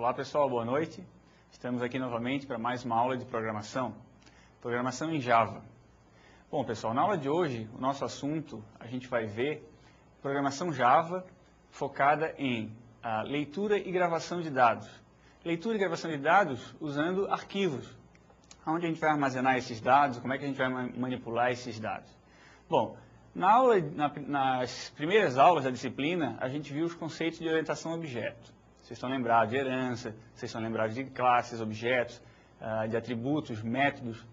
Olá pessoal, boa noite. Estamos aqui novamente para mais uma aula de programação em Java. Bom pessoal, na aula de hoje, o nosso assunto, a gente vai ver programação Java focada em leitura e gravação de dados. Leitura e gravação de dados usando arquivos. Onde a gente vai armazenar esses dados, como é que a gente vai manipular esses dados. Bom, nas primeiras aulas da disciplina, a gente viu os conceitos de orientação a objeto. Vocês estão lembrados de herança, vocês estão lembrados de classes, objetos, de atributos, métodos,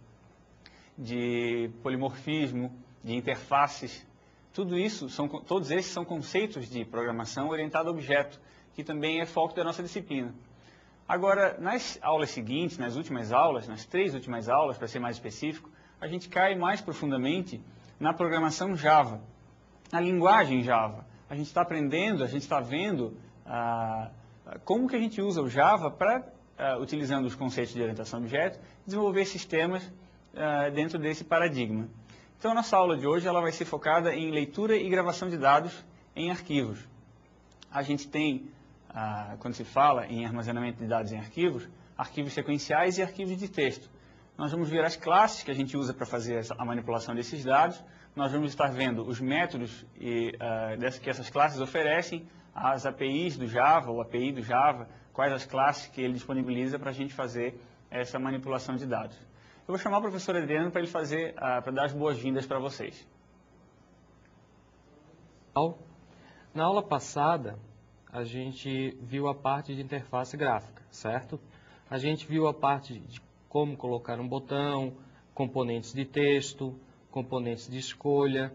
de polimorfismo, de interfaces. Todos esses são conceitos de programação orientada a objeto, que também é foco da nossa disciplina. Agora, nas aulas seguintes, nas três últimas aulas, para ser mais específico, a gente cai mais profundamente na programação Java, na linguagem Java. A gente está aprendendo, a gente está vendo como que a gente usa o Java para, utilizando os conceitos de orientação a objeto, desenvolver sistemas dentro desse paradigma. Então, a nossa aula de hoje ela vai ser focada em leitura e gravação de dados em arquivos. A gente tem, quando se fala em armazenamento de dados em arquivos, arquivos sequenciais e arquivos de texto. Nós vamos ver as classes que a gente usa para fazer a manipulação desses dados. Nós vamos estar vendo os métodos que essas classes oferecem, as APIs do Java, ou API do Java, quais as classes que ele disponibiliza para a gente fazer essa manipulação de dados. Eu vou chamar o professor Adriano para ele para dar as boas-vindas para vocês. Na aula passada, a gente viu a parte de interface gráfica, certo? A gente viu a parte de como colocar um botão, componentes de texto, componentes de escolha.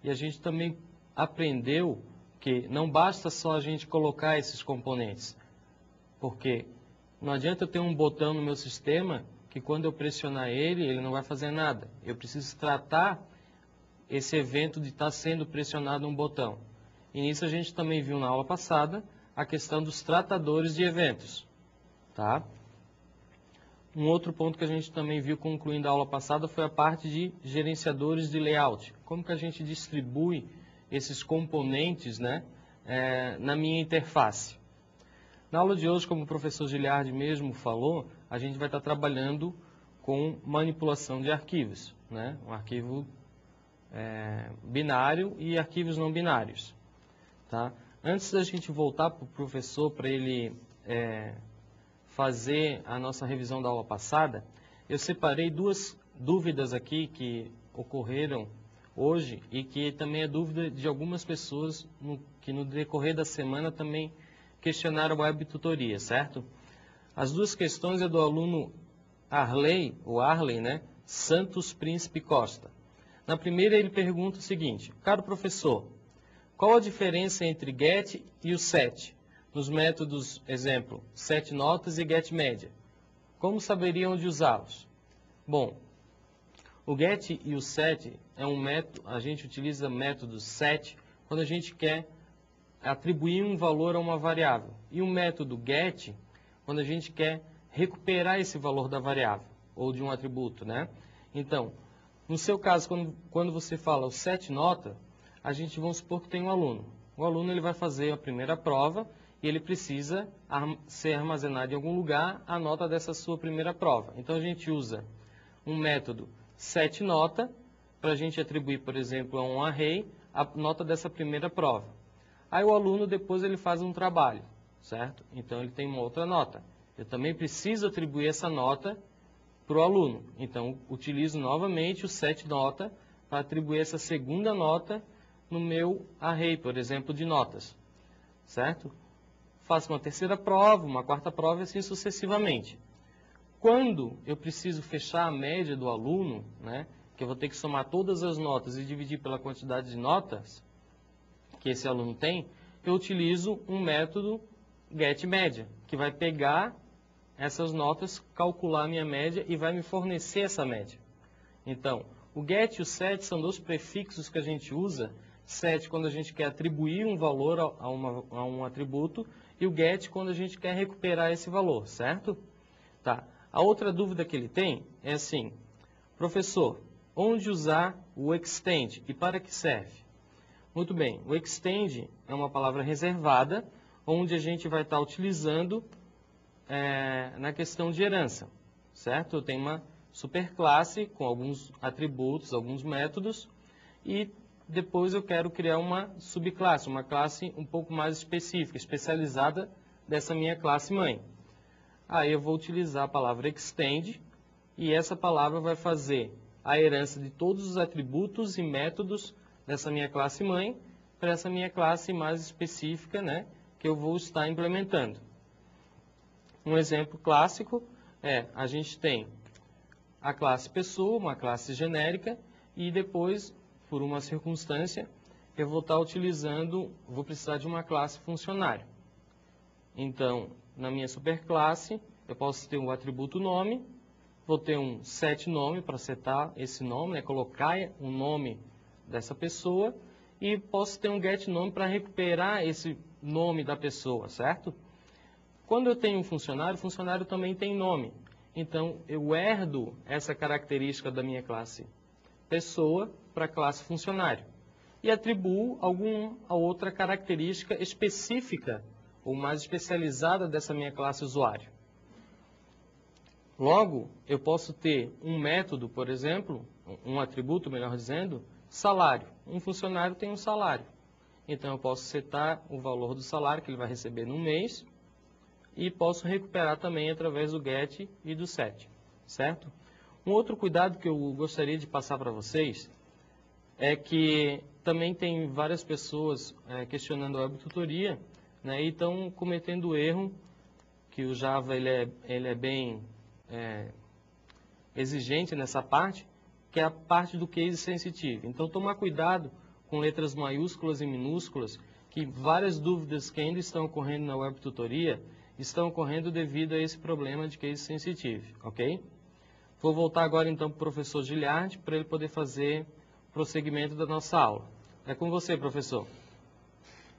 E a gente também aprendeu que não basta só a gente colocar esses componentes, porque não adianta eu ter um botão no meu sistema que quando eu pressionar ele não vai fazer nada. Eu preciso tratar esse evento de estar sendo pressionado um botão. E nisso a gente também viu na aula passada a questão dos tratadores de eventos, tá? Um outro ponto que a gente também viu concluindo a aula passada foi a parte de gerenciadores de layout. Como que a gente distribui esses componentes, né, na minha interface. Na aula de hoje, como o professor Giliardi mesmo falou, a gente vai estar trabalhando com manipulação de arquivos, né? Um arquivo binário e arquivos não binários. Tá? Antes da gente voltar para o professor, para ele fazer a nossa revisão da aula passada, eu separei duas dúvidas aqui que ocorreram hoje e que também é dúvida de algumas pessoas que no decorrer da semana também questionaram a web tutoria, certo? As duas questões é do aluno Arley, né? Santos Príncipe Costa. Na primeira ele pergunta o seguinte: caro professor, qual a diferença entre get e o set? Nos métodos, exemplo, setNotas e getMedia. Como saberia onde usá-los? Bom, o get e o set é um método, a gente utiliza método set quando a gente quer atribuir um valor a uma variável. E o método get quando a gente quer recuperar esse valor da variável ou de um atributo, né? Então, no seu caso, quando você fala o setNota, a gente vamos supor que tem um aluno. O aluno ele vai fazer a primeira prova e ele precisa ser armazenado em algum lugar a nota dessa sua primeira prova. Então a gente usa um método setNota para a gente atribuir, por exemplo, a um array a nota dessa primeira prova. Aí o aluno depois ele faz um trabalho, certo? Então ele tem uma outra nota. Eu também preciso atribuir essa nota para o aluno. Então utilizo novamente o setNota para atribuir essa segunda nota no meu array, por exemplo, de notas, certo? Faço uma terceira prova, uma quarta prova e assim sucessivamente. Quando eu preciso fechar a média do aluno, né, que eu vou ter que somar todas as notas e dividir pela quantidade de notas que esse aluno tem, eu utilizo um método getMedia, que vai pegar essas notas, calcular a minha média e vai me fornecer essa média. Então, o get e o set são dois prefixos que a gente usa. Set quando a gente quer atribuir um valor a um atributo e o get quando a gente quer recuperar esse valor, certo? Tá. A outra dúvida que ele tem é assim: professor, onde usar o extend e para que serve? Muito bem, o extend é uma palavra reservada, onde a gente vai estar utilizando na questão de herança, certo? Eu tenho uma superclasse com alguns atributos, alguns métodos, e depois eu quero criar uma subclasse, uma classe um pouco mais específica, especializada dessa minha classe mãe. Aí eu vou utilizar a palavra extend, e essa palavra vai fazer a herança de todos os atributos e métodos dessa minha classe mãe para essa minha classe mais específica, né, que eu vou estar implementando. Um exemplo clássico a gente tem a classe pessoa, uma classe genérica, e depois, por uma circunstância, eu vou estar utilizando, vou precisar de uma classe funcionário. Então, na minha superclasse, eu posso ter um atributo nome, vou ter um setNome para setar esse nome, né, colocar o nome dessa pessoa, e posso ter um getNome para recuperar esse nome da pessoa, certo? Quando eu tenho um funcionário, o funcionário também tem nome. Então, eu herdo essa característica da minha classe pessoa para a classe funcionário. E atribuo alguma outra característica específica ou mais especializada dessa minha classe usuário. Logo, eu posso ter um método, por exemplo, um atributo, melhor dizendo, salário. Um funcionário tem um salário. Então, eu posso setar o valor do salário que ele vai receber no mês e posso recuperar também através do get e do set, certo? Um outro cuidado que eu gostaria de passar para vocês é que também tem várias pessoas questionando a web tutoria, né, e estão cometendo o erro que o Java ele é bem exigente nessa parte, que é a parte do case sensitive. Então, tomar cuidado com letras maiúsculas e minúsculas, que várias dúvidas que ainda estão ocorrendo na web tutoria estão ocorrendo devido a esse problema de case sensitive, ok? Vou voltar agora então para o professor Giliard para ele poder fazer o prosseguimento da nossa aula. É com você, professor.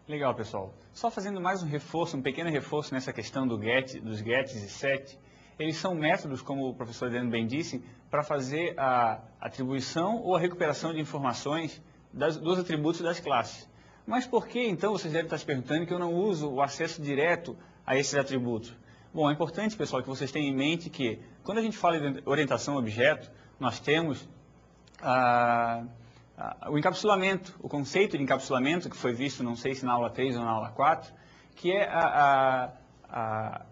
Legal, pessoal. Só fazendo mais um reforço, um pequeno reforço nessa questão dos gets e set. Eles são métodos, como o professor Adriano bem disse, para fazer a atribuição ou a recuperação de informações dos atributos das classes. Mas por que, então, vocês devem estar se perguntando que eu não uso o acesso direto a esses atributos? Bom, é importante, pessoal, que vocês tenham em mente que, quando a gente fala de orientação a objeto, nós temos o encapsulamento, o conceito de encapsulamento, que foi visto, não sei se na aula 3 ou na aula 4, que é a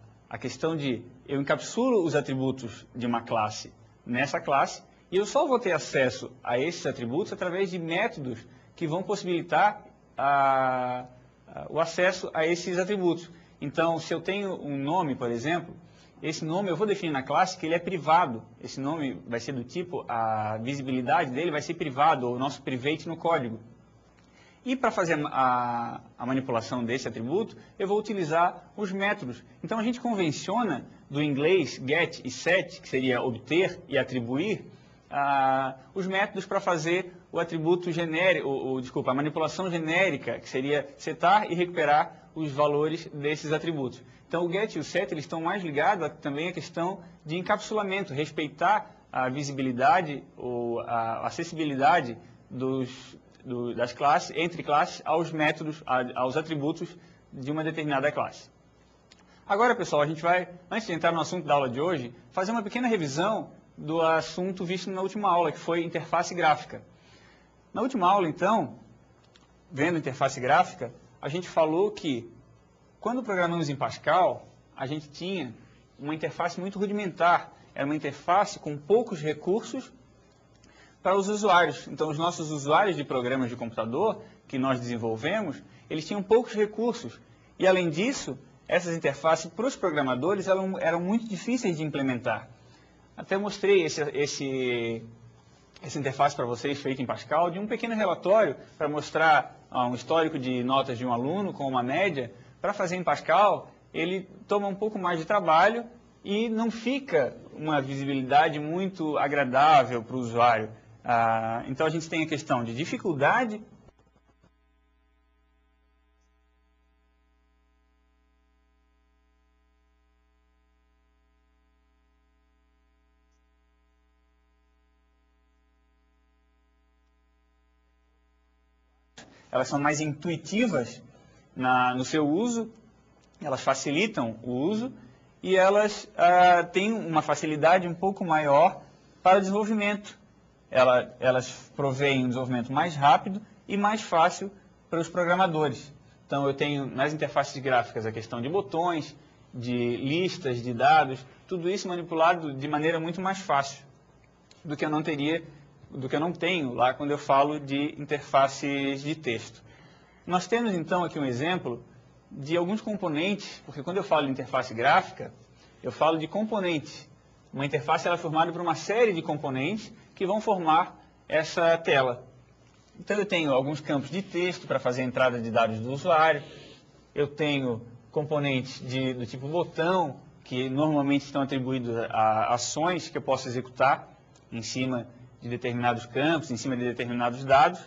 questão de eu encapsulo os atributos de uma classe nessa classe e eu só vou ter acesso a esses atributos através de métodos que vão possibilitar o acesso a esses atributos. Então, se eu tenho um nome, por exemplo, esse nome eu vou definir na classe que ele é privado. Esse nome vai ser do tipo, a visibilidade dele vai ser privado, ou o nosso private no código. E para fazer a manipulação desse atributo, eu vou utilizar os métodos. Então, a gente convenciona do inglês get e set, que seria obter e atribuir, os métodos para fazer o atributo genérico, a manipulação genérica, que seria setar e recuperar os valores desses atributos. Então, o get e o set eles estão mais ligados também à questão de encapsulamento, respeitar a visibilidade ou a acessibilidade das classes, entre classes, aos métodos, aos atributos de uma determinada classe. Agora, pessoal, a gente vai, antes de entrar no assunto da aula de hoje, fazer uma pequena revisão do assunto visto na última aula, que foi interface gráfica. Na última aula, então, vendo interface gráfica, a gente falou que, quando programamos em Pascal, a gente tinha uma interface muito rudimentar. Era uma interface com poucos recursos para os usuários. Então, os nossos usuários de programas de computador que nós desenvolvemos, eles tinham poucos recursos. E, além disso, essas interfaces para os programadores eram muito difíceis de implementar. Até mostrei essa interface para vocês, feita em Pascal, de um pequeno relatório para mostrar um histórico de notas de um aluno com uma média. Para fazer em Pascal, ele toma um pouco mais de trabalho e não fica uma visibilidade muito agradável para o usuário. Então, a gente tem a questão de dificuldade. Elas são mais intuitivas no seu uso, elas facilitam o uso e elas têm uma facilidade um pouco maior para o desenvolvimento. Elas provêm um desenvolvimento mais rápido e mais fácil para os programadores. Então, eu tenho nas interfaces gráficas a questão de botões, de listas, de dados, tudo isso manipulado de maneira muito mais fácil do que eu não tenho lá quando eu falo de interfaces de texto. Nós temos, então, aqui um exemplo de alguns componentes, porque quando eu falo de interface gráfica, eu falo de componentes. Uma interface ela é formada por uma série de componentes que vão formar essa tela. Então, eu tenho alguns campos de texto para fazer a entrada de dados do usuário, eu tenho componentes do tipo botão, que normalmente estão atribuídos a ações que eu posso executar em cima de determinados campos, em cima de determinados dados.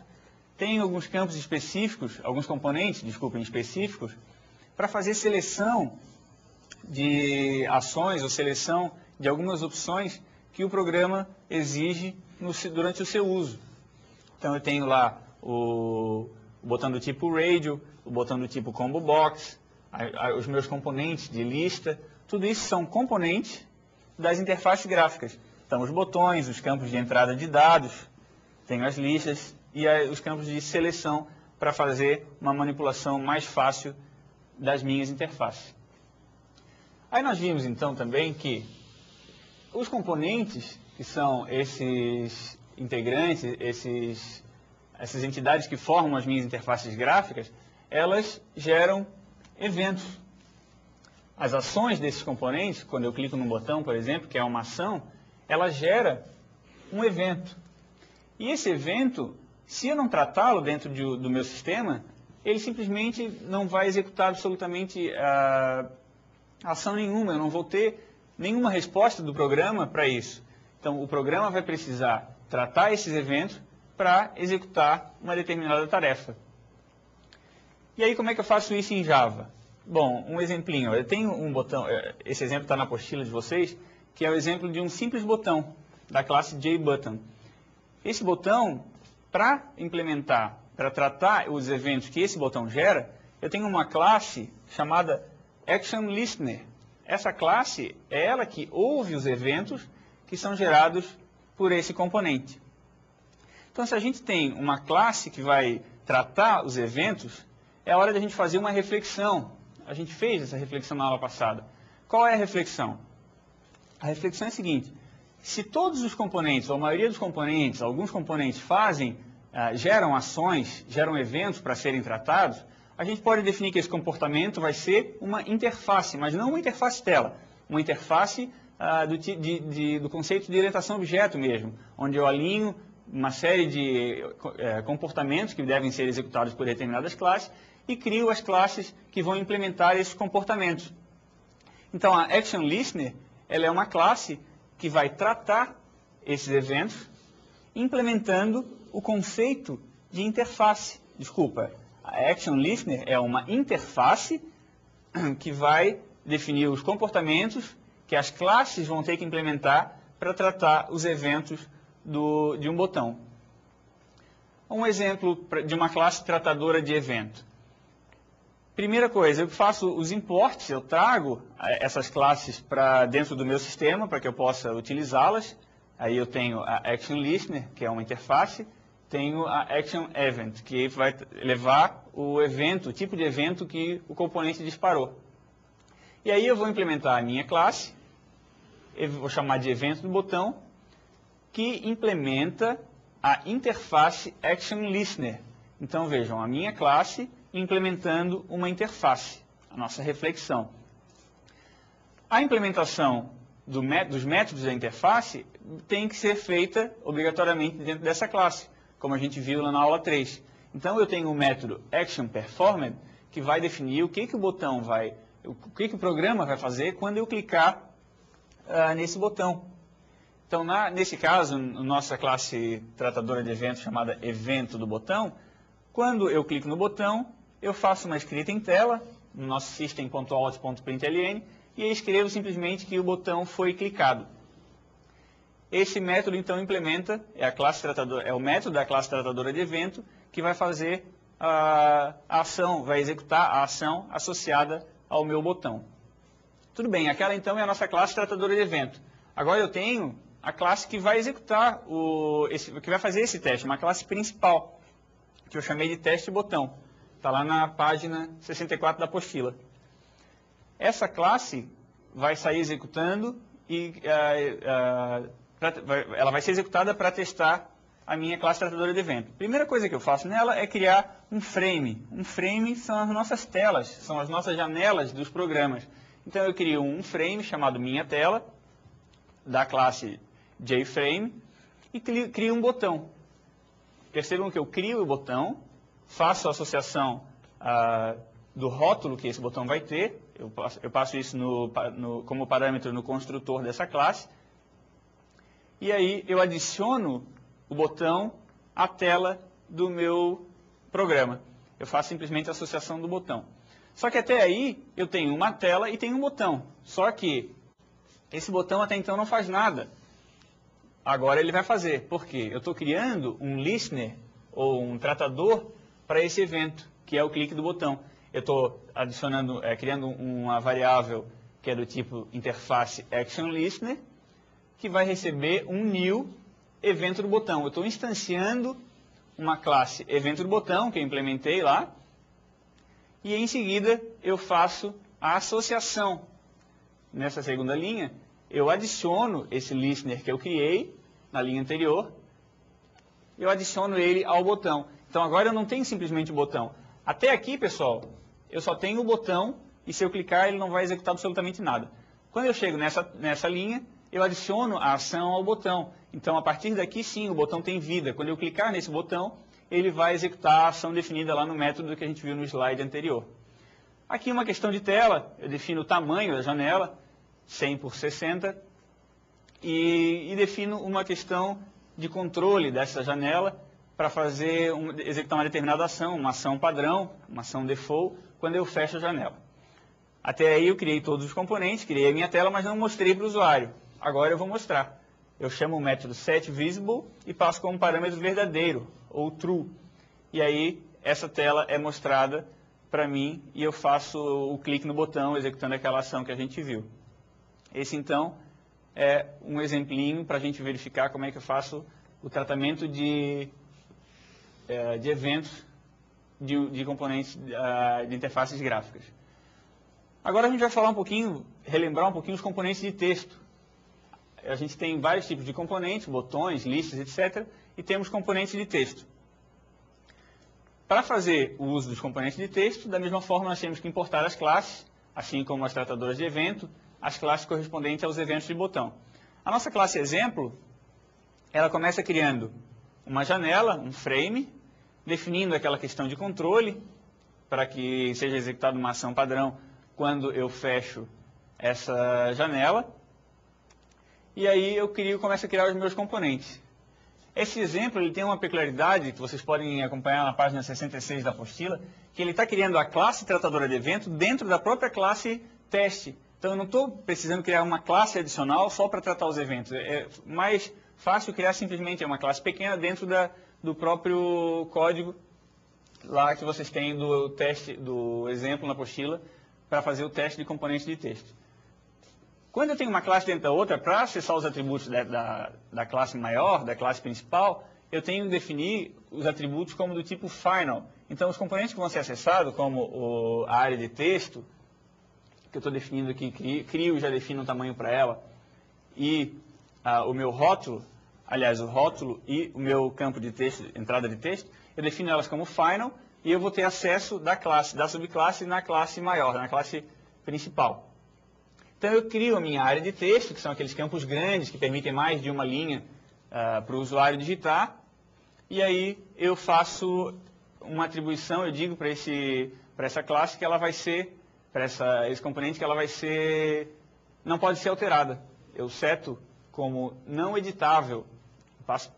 Tenho alguns campos específicos, alguns componentes, desculpem, específicos, para fazer seleção de ações ou seleção de algumas opções que o programa exige durante o seu uso. Então, eu tenho lá o botão do tipo Radio, o botão do tipo Combo Box, os meus componentes de lista, tudo isso são componentes das interfaces gráficas. Então, os botões, os campos de entrada de dados, tenho as listas e os campos de seleção para fazer uma manipulação mais fácil das minhas interfaces. Aí nós vimos, então, também que os componentes, que são esses integrantes, essas entidades que formam as minhas interfaces gráficas, elas geram eventos. As ações desses componentes, quando eu clico num botão, por exemplo, que é uma ação, ela gera um evento. E esse evento, se eu não tratá-lo dentro do meu sistema, ele simplesmente não vai executar absolutamente ação nenhuma, eu não vou ter nenhuma resposta do programa para isso. Então, o programa vai precisar tratar esses eventos para executar uma determinada tarefa. E aí, como é que eu faço isso em Java? Bom, um exemplinho. Eu tenho um botão, esse exemplo está na apostila de vocês, que é o exemplo de um simples botão, da classe JButton. Esse botão, para implementar, para tratar os eventos que esse botão gera, eu tenho uma classe chamada ActionListener. Essa classe é ela que ouve os eventos que são gerados por esse componente. Então, se a gente tem uma classe que vai tratar os eventos, é hora de a gente fazer uma reflexão. A gente fez essa reflexão na aula passada. Qual é a reflexão? A reflexão é a seguinte: se todos os componentes, ou a maioria dos componentes, alguns componentes geram ações, geram eventos para serem tratados, a gente pode definir que esse comportamento vai ser uma interface, mas não uma interface tela, uma interface do conceito de orientação objeto mesmo, onde eu alinho uma série de comportamentos que devem ser executados por determinadas classes e crio as classes que vão implementar esses comportamentos. Então, a ActionListener, ela é uma classe que vai tratar esses eventos, implementando o conceito de interface. Desculpa, a ActionListener é uma interface que vai definir os comportamentos que as classes vão ter que implementar para tratar os eventos de um botão. Um exemplo de uma classe tratadora de evento. Primeira coisa, eu faço os imports, eu trago essas classes para dentro do meu sistema para que eu possa utilizá-las. Aí eu tenho a ActionListener, que é uma interface, tenho a ActionEvent, que vai levar o evento, o tipo de evento que o componente disparou. E aí eu vou implementar a minha classe, eu vou chamar de evento do botão, que implementa a interface ActionListener. Então vejam, a minha classe implementando uma interface, a nossa reflexão. A implementação dos métodos da interface tem que ser feita obrigatoriamente dentro dessa classe, como a gente viu lá na aula 3. Então eu tenho o método ActionPerformed, que vai definir o que o botão o que o programa vai fazer quando eu clicar nesse botão. Então, nesse caso, nossa classe tratadora de eventos chamada evento do botão, quando eu clico no botão, eu faço uma escrita em tela, no nosso system.out.println, e eu escrevo simplesmente que o botão foi clicado. Esse método, então, implementa, é o método da classe tratadora de evento, que vai fazer a ação, vai executar a ação associada ao meu botão. Tudo bem, aquela então é a nossa classe tratadora de evento. Agora eu tenho a classe que vai executar, que vai fazer esse teste, uma classe principal, que eu chamei de teste botão. Está lá na página 64 da apostila. Essa classe vai sair executando e ela vai ser executada para testar a minha classe tratadora de evento. Primeira coisa que eu faço nela é criar um frame. Um frame são as nossas telas, são as nossas janelas dos programas. Então eu crio um frame chamado minha tela, da classe JFrame, e crio um botão. Percebam que eu crio o botão, faço a associação do rótulo que esse botão vai ter, eu passo isso como parâmetro no construtor dessa classe, e aí eu adiciono o botão à tela do meu programa. Eu faço simplesmente a associação do botão. Só que até aí eu tenho uma tela e tenho um botão. Só que esse botão até então não faz nada. Agora ele vai fazer. Por quê? Eu estou criando um listener ou um tratador para esse evento, que é o clique do botão. Eu estou criando uma variável que é do tipo interface action listener, que vai receber um new evento do botão. Eu estou instanciando uma classe evento do botão, que eu implementei lá, e em seguida eu faço a associação. Nessa segunda linha, eu adiciono esse listener que eu criei na linha anterior, eu adiciono ele ao botão. Então agora eu não tenho simplesmente o botão. Até aqui, pessoal, eu só tenho o botão e se eu clicar ele não vai executar absolutamente nada. Quando eu chego nessa linha, eu adiciono a ação ao botão. Então, a partir daqui, sim, o botão tem vida. Quando eu clicar nesse botão, ele vai executar a ação definida lá no método que a gente viu no slide anterior. Aqui uma questão de tela, eu defino o tamanho da janela, 100 por 60, e defino uma questão de controle dessa janela para executar uma determinada ação, uma ação padrão, uma ação default, quando eu fecho a janela. Até aí eu criei todos os componentes, criei a minha tela, mas não mostrei para o usuário. Agora eu vou mostrar. Eu chamo o método setVisible e passo como parâmetro verdadeiro, ou true. E aí essa tela é mostrada para mim e eu faço o clique no botão executando aquela ação que a gente viu. Esse então é um exemplinho para a gente verificar como é que eu faço o tratamento de eventos de componentes de interfaces gráficas. Agora a gente vai falar um pouquinho, relembrar um pouquinho os componentes de texto. A gente tem vários tipos de componentes, botões, listas, etc. E temos componentes de texto. Para fazer o uso dos componentes de texto, da mesma forma nós temos que importar as classes, assim como as tratadoras de evento, as classes correspondentes aos eventos de botão. A nossa classe exemplo, ela começa criando uma janela, um frame, definindo aquela questão de controle, para que seja executada uma ação padrão quando eu fecho essa janela. E aí eu começo a criar os meus componentes. Esse exemplo ele tem uma peculiaridade que vocês podem acompanhar na página 66 da apostila, que ele está criando a classe tratadora de evento dentro da própria classe teste. Então eu não estou precisando criar uma classe adicional só para tratar os eventos. É mais fácil criar simplesmente uma classe pequena dentro do próprio código lá que vocês têm do exemplo na apostila para fazer o teste de componentes de texto. Quando eu tenho uma classe dentro da outra, para acessar os atributos da classe maior, da classe principal, eu tenho que definir os atributos como do tipo final. Então, os componentes que vão ser acessados, como a área de texto, que eu estou definindo aqui, crio, já defino um tamanho para ela, e o meu rótulo, aliás, o rótulo e o meu campo de texto, entrada de texto, eu defino elas como final, e eu vou ter acesso da subclasse na classe maior, na classe principal. Então eu crio a minha área de texto, que são aqueles campos grandes que permitem mais de uma linha para o usuário digitar. E aí eu faço uma atribuição, eu digo para essa classe que ela vai ser, para esse componente que ela vai ser, não pode ser alterada. Eu seto como não editável, passo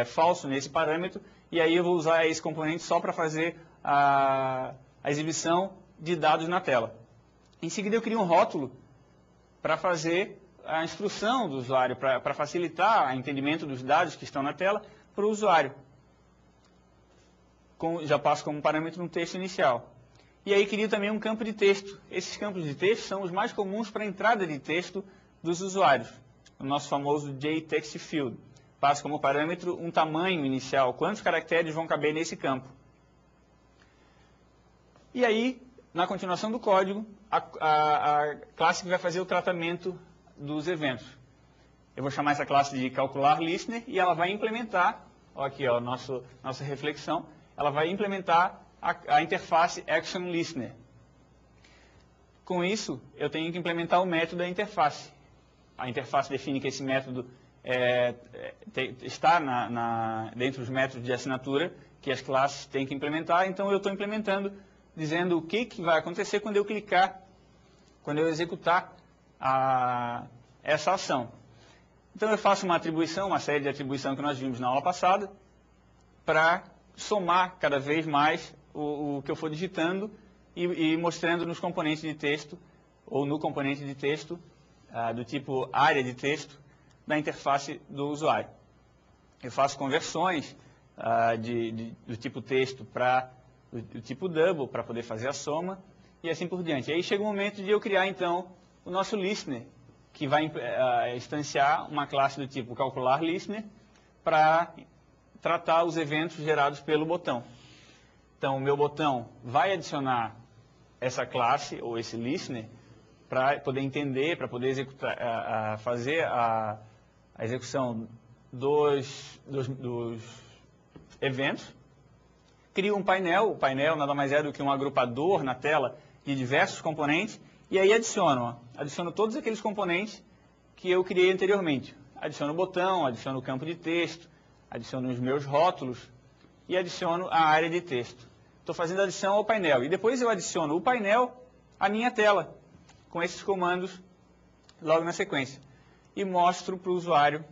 falso nesse parâmetro, e aí eu vou usar esse componente só para fazer a exibição de dados na tela. Em seguida eu crio um rótulo para fazer a instrução do usuário, para facilitar o entendimento dos dados que estão na tela para o usuário. Já passo como parâmetro um texto inicial. E aí crio também um campo de texto. Esses campos de texto são os mais comuns para a entrada de texto dos usuários, o nosso famoso JTextField. Passo como parâmetro um tamanho inicial, quantos caracteres vão caber nesse campo. E aí, na continuação do código, a classe que vai fazer o tratamento dos eventos. Eu vou chamar essa classe de calcular_listener e ela vai implementar, ó, aqui ó, nossa reflexão, ela vai implementar a interface actionListener. Com isso, eu tenho que implementar o método da interface. A interface define que esse método está dentro dos métodos de assinatura que as classes têm que implementar, então eu estou implementando, dizendo o que vai acontecer quando eu clicar, quando eu executar essa ação. Então eu faço uma atribuição, uma série de atribuição que nós vimos na aula passada, para somar cada vez mais o que eu for digitando e mostrando nos componentes de texto, ou no componente de texto, do tipo área de texto, da interface do usuário. Eu faço conversões do tipo texto para do tipo double, para poder fazer a soma, e assim por diante. E aí chega o momento de eu criar, então, o nosso listener, que vai instanciar uma classe do tipo calcular_listener para tratar os eventos gerados pelo botão. Então, o meu botão vai adicionar essa classe, ou esse listener, para poder entender, para poder executar, fazer a execução dos eventos. Crio um painel, o painel nada mais é do que um agrupador na tela de diversos componentes, e aí adiciono todos aqueles componentes que eu criei anteriormente. Adiciono o botão, adiciono o campo de texto, adiciono os meus rótulos e adiciono a área de texto. Estou fazendo adição ao painel. E depois eu adiciono o painel à minha tela, com esses comandos logo na sequência. E mostro para o usuário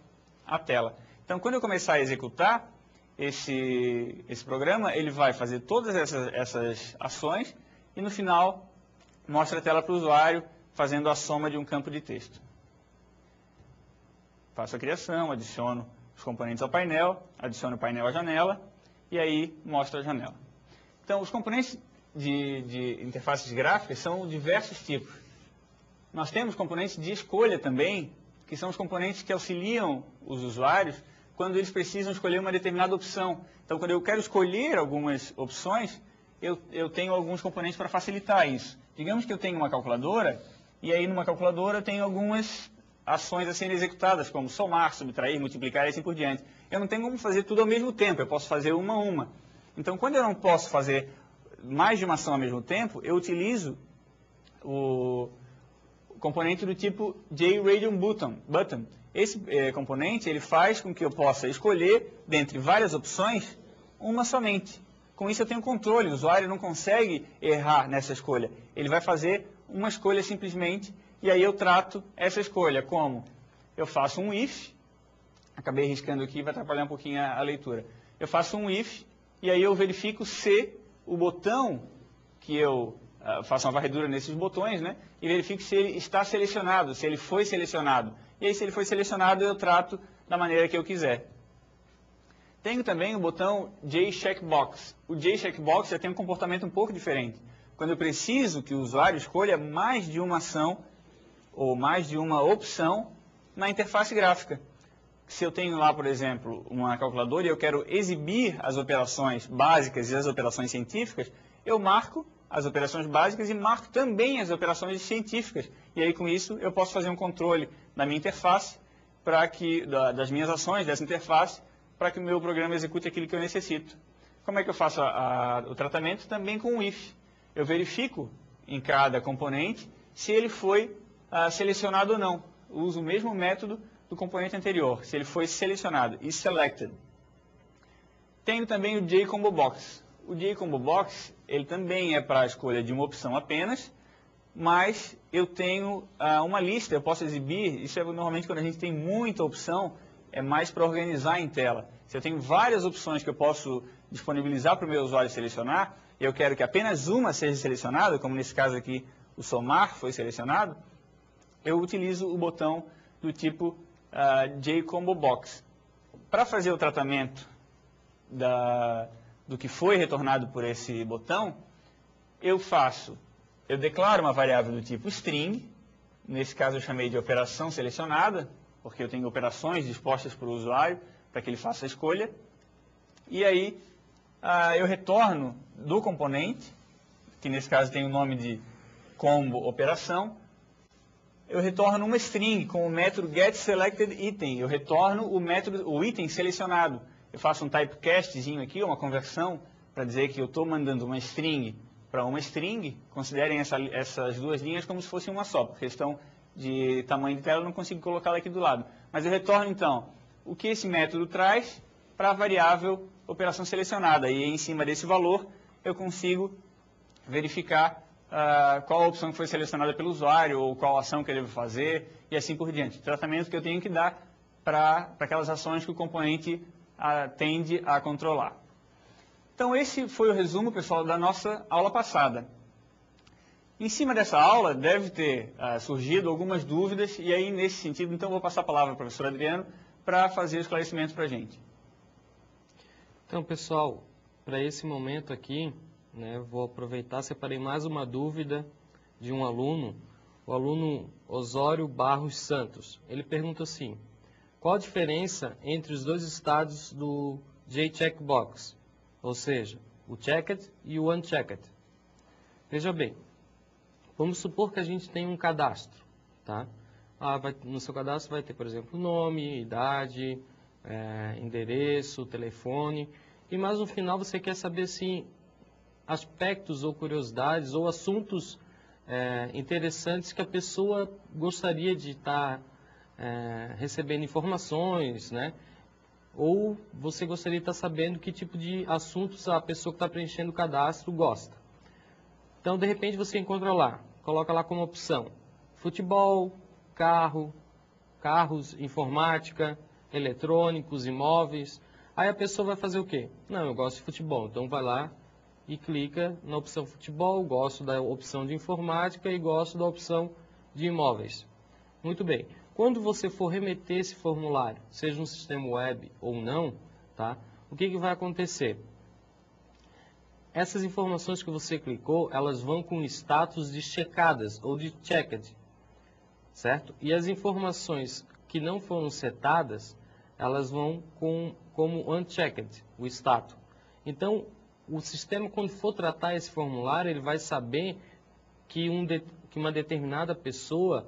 a tela. Então, quando eu começar a executar esse programa, ele vai fazer todas essas ações e no final mostra a tela para o usuário fazendo a soma de um campo de texto. Faço a criação, adiciono os componentes ao painel, adiciono o painel à janela e aí mostra a janela. Então, os componentes de interfaces gráficas são diversos tipos. Nós temos componentes de escolha também, que são os componentes que auxiliam os usuários quando eles precisam escolher uma determinada opção. Então, quando eu quero escolher algumas opções, eu tenho alguns componentes para facilitar isso. Digamos que eu tenho uma calculadora, e aí numa calculadora eu tenho algumas ações a serem executadas, como somar, subtrair, multiplicar e assim por diante. Eu não tenho como fazer tudo ao mesmo tempo, eu posso fazer uma a uma. Então, quando eu não posso fazer mais de uma ação ao mesmo tempo, eu utilizo o componente do tipo JRadianButton. Esse componente ele faz com que eu possa escolher, dentre várias opções, uma somente. Com isso eu tenho controle, o usuário não consegue errar nessa escolha. Ele vai fazer uma escolha simplesmente, e aí eu trato essa escolha como? Eu faço um if, acabei riscando aqui, vai atrapalhar um pouquinho a leitura. Eu faço um if, e aí eu verifico se o botão que eu faço uma varredura nesses botões, né? E verifico se ele está selecionado, se ele foi selecionado. E aí, se ele foi selecionado, eu trato da maneira que eu quiser. Tenho também o botão JCheckBox. O JCheckBox já tem um comportamento um pouco diferente. Quando eu preciso que o usuário escolha mais de uma ação ou mais de uma opção na interface gráfica. Se eu tenho lá, por exemplo, uma calculadora e eu quero exibir as operações básicas e as operações científicas, eu marco as operações básicas e marco também as operações científicas. E aí, com isso, eu posso fazer um controle da minha interface, das minhas ações dessa interface, para que o meu programa execute aquilo que eu necessito. Como é que eu faço o tratamento? Também com o if. Eu verifico em cada componente se ele foi selecionado ou não. Eu uso o mesmo método do componente anterior, se ele foi selecionado, isSelected. Tenho também o JComboBox. O JComboBox, ele também é para a escolha de uma opção apenas, mas eu tenho uma lista, eu posso exibir, isso é normalmente quando a gente tem muita opção, é mais para organizar em tela. Se eu tenho várias opções que eu posso disponibilizar para o meu usuário selecionar, e eu quero que apenas uma seja selecionada, como nesse caso aqui o somar foi selecionado, eu utilizo o botão do tipo JComboBox. Para fazer o tratamento do que foi retornado por esse botão, eu declaro uma variável do tipo string, nesse caso eu chamei de operação selecionada, porque eu tenho operações dispostas para o usuário, para que ele faça a escolha, e aí eu retorno do componente, que nesse caso tem o nome de combo operação, eu retorno uma string com o método getSelectedItem, eu retorno o item selecionado. Eu faço um typecastzinho aqui, uma conversão, para dizer que eu estou mandando uma string para uma string. Considerem essas duas linhas como se fossem uma só, por questão de tamanho de tela eu não consigo colocá-la aqui do lado. Mas eu retorno então o que esse método traz para a variável operação selecionada. E em cima desse valor eu consigo verificar qual a opção que foi selecionada pelo usuário, ou qual ação que ele deve fazer, e assim por diante. Tratamento que eu tenho que dar para aquelas ações que o componente tende a controlar. Então esse foi o resumo, pessoal, da nossa aula passada. Em cima dessa aula deve ter surgido algumas dúvidas, e aí nesse sentido, então vou passar a palavra ao professor Adriano para fazer esclarecimentos para a gente. Então, pessoal, para esse momento aqui, vou aproveitar, separei mais uma dúvida de um aluno, o aluno Osório Barros Santos. Ele pergunta assim: qual a diferença entre os dois estados do JCheckBox? Ou seja, o checked e o unchecked. Veja bem, vamos supor que a gente tem um cadastro, tá? No seu cadastro vai ter, por exemplo, nome, idade, endereço, telefone, e mais no final você quer saber se aspectos ou curiosidades ou assuntos interessantes que a pessoa gostaria de estar recebendo informações, né? Ou você gostaria de estar sabendo que tipo de assuntos a pessoa que está preenchendo o cadastro gosta. Então, de repente, você encontra lá, coloca lá como opção futebol, carros, informática, eletrônicos, imóveis. Aí a pessoa vai fazer o quê? Não, eu gosto de futebol, então vai lá e clica na opção futebol, gosto da opção de informática e gosto da opção de imóveis. Muito bem. Quando você for remeter esse formulário, seja no sistema web ou não, tá? O que vai acontecer? Essas informações que você clicou, elas vão com status de checadas ou de checked, certo? E as informações que não foram setadas, elas vão como unchecked, o status. Então, o sistema, quando for tratar esse formulário, ele vai saber que uma determinada pessoa